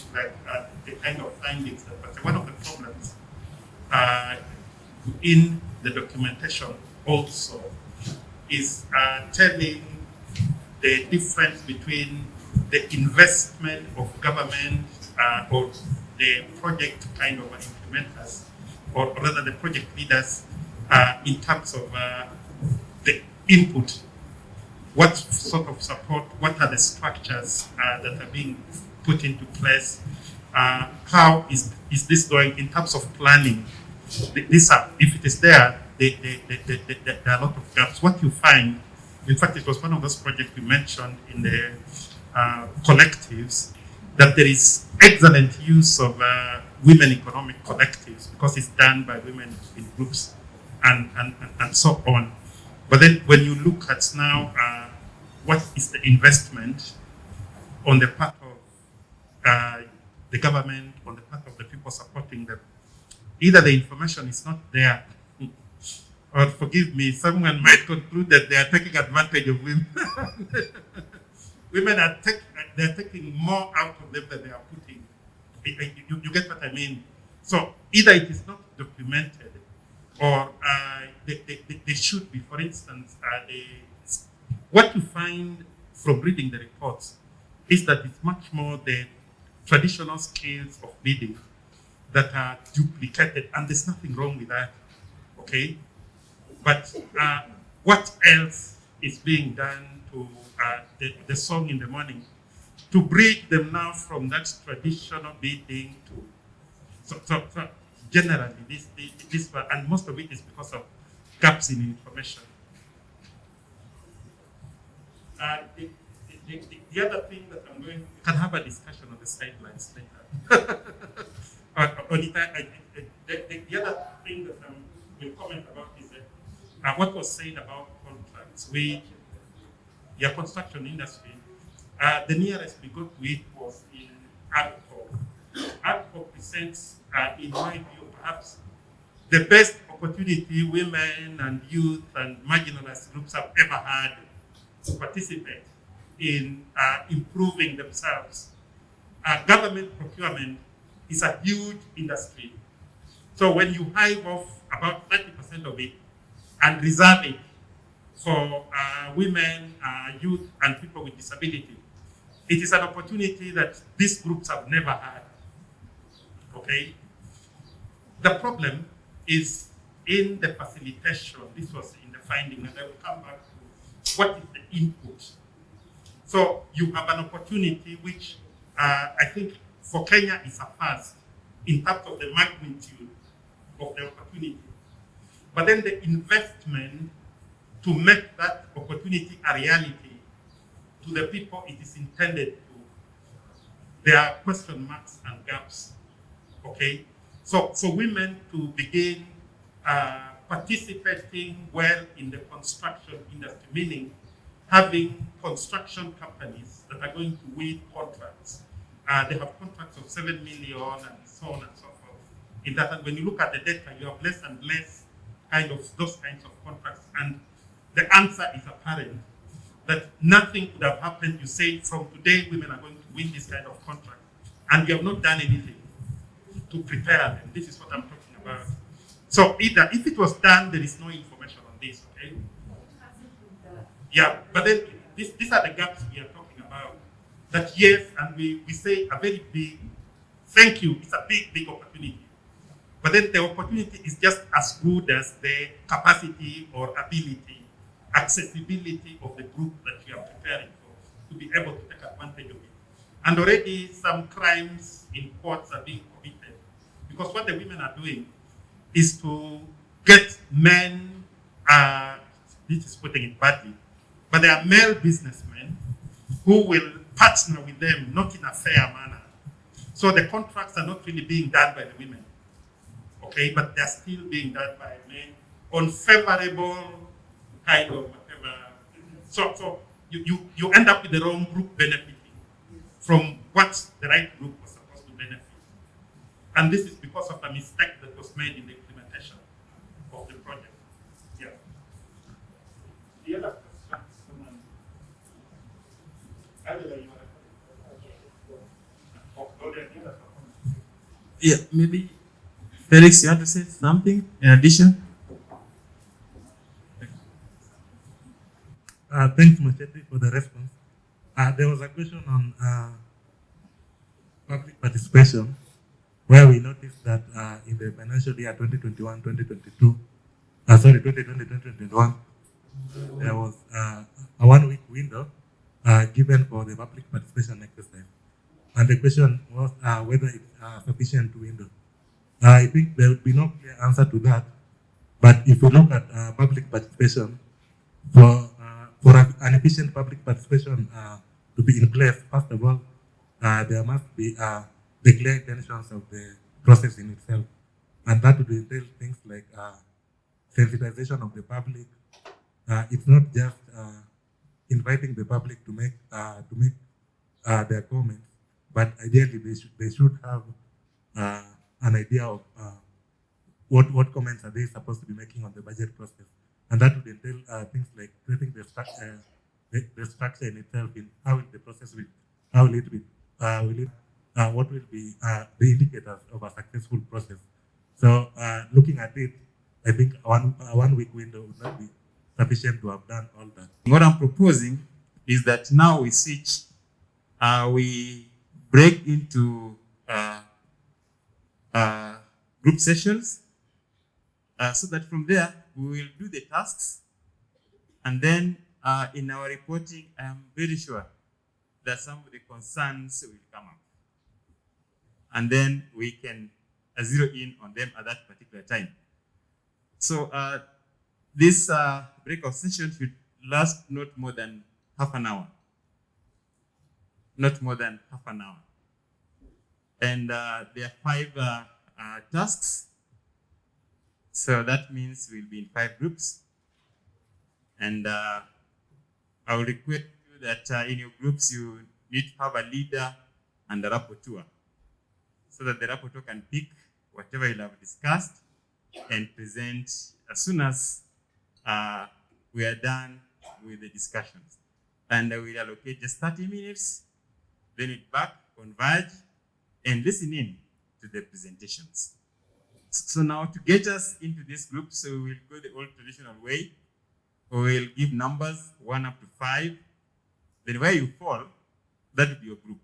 the kind of findings that, but one of the problems in the documentation also is telling the difference between the investment of government or the project kind of implementers, or rather the project leaders in terms of the input. What sort of support, what are the structures that are being put into place? How is this going in terms of planning? If it is there, there are a lot of gaps. What you find, in fact, it was one of those projects we mentioned in the collectives, that there is excellent use of women economic collectives because it's done by women in groups and so on. But then when you look at now, what is the investment on the part of the government, on the part of the people supporting them? Either the information is not there, or forgive me, someone might conclude that they are taking advantage of women. Women are taking more out of them than they are putting. You get what I mean? So either it is not documented, or they should be. For instance, what you find from reading the reports is that it's much more the traditional skills of bidding that are duplicated, and there's nothing wrong with that, okay? But what else is being done to the song in the morning to bridge them now from that traditional bidding to, so generally this, and most of it is because of gaps in information. The other thing that we can have a discussion on the sidelines later. The other thing that we'll comment about is what was said about contracts. Construction industry, the nearest we got to it was in AGCO. AGCO presents, in my view, perhaps the best opportunity women and youth and marginalized groups have ever had to participate in improving themselves. Government procurement is a huge industry. So when you hive off about 30% of it and reserve it for women, youth, and people with disability, it is an opportunity that these groups have never had. Okay? The problem is in the facilitation. This was in the finding, and I will come back to what is the input. So you have an opportunity which I think for Kenya is a first in terms of the magnitude of the opportunity. But then the investment to make that opportunity a reality to the people it is intended to, there are question marks and gaps. Okay? So for women to begin participating well in the construction industry, meaning having construction companies that are going to win contracts. They have contracts of 7 million and so on and so forth. In that, and when you look at the data, you have less and less kind of those kinds of contracts. And the answer is apparent that nothing could have happened. You say from today, women are going to win this kind of contract. And you have not done anything to prepare them. This is what I'm talking about. So either if it was done, there is no information on this, okay? Yeah, but then these are the gaps we are talking about. That yes, and we say a very big thank you. It's a big opportunity. But then the opportunity is just as good as the capacity or ability, accessibility of the group that you are preparing for to be able to take advantage of it. And already some crimes in courts are being committed. Because what the women are doing is to get men, this is putting it badly, but they are male businessmen who will partner with them, not in a fair manner. So the contracts are not really being done by the women, okay, but they're still being done by men on favorable kind of whatever. So you end up with the wrong group benefiting from what the right group was supposed to benefit. And this is because of a mistake that was made in the implementation of the project. Yeah. The other question, yeah, maybe Felix, you want to say something in addition? Thanks, Machete, for the response. There was a question on public participation, where we noticed that in the financial year 2021-2022, 2020-2021, there was a 1 week window given for the public participation exercise. And the question was whether it's sufficient window. I think there would be no clear answer to that. But if you look at public participation, for an efficient public participation to be in place, first of all, there must be the clear intentions of the process in itself. And that would entail things like sensitization of the public. It's not just inviting the public to make their comments, but ideally they should have an idea of what comments are they supposed to be making on the budget process. And that would entail things like creating the structure in itself, in how the process will, how will it be, what will be the indicators of a successful process. So looking at it, I think a 1 week window would not be sufficient to have done all that. What I'm proposing is that now we switch, we break into group sessions, so that from there we will do the tasks, and then in our reporting, I am very sure that some of the concerns will come up. And then we can zero in on them at that particular time. So this breakout session should last not more than half an hour. Not more than half an hour. And there are 5 tasks. So that means we'll be in 5 groups. And I will request you that in your groups you need to have a leader and a rapporteur, so that the rapporteur can pick whatever you have discussed and present as soon as we are done with the discussions. And we'll allocate just 30 minutes, then it back, converge, and listen in to the presentations. So now to get us into this group, so we'll go the old traditional way. We'll give numbers 1 up to 5. Then where you fall, that will be your group.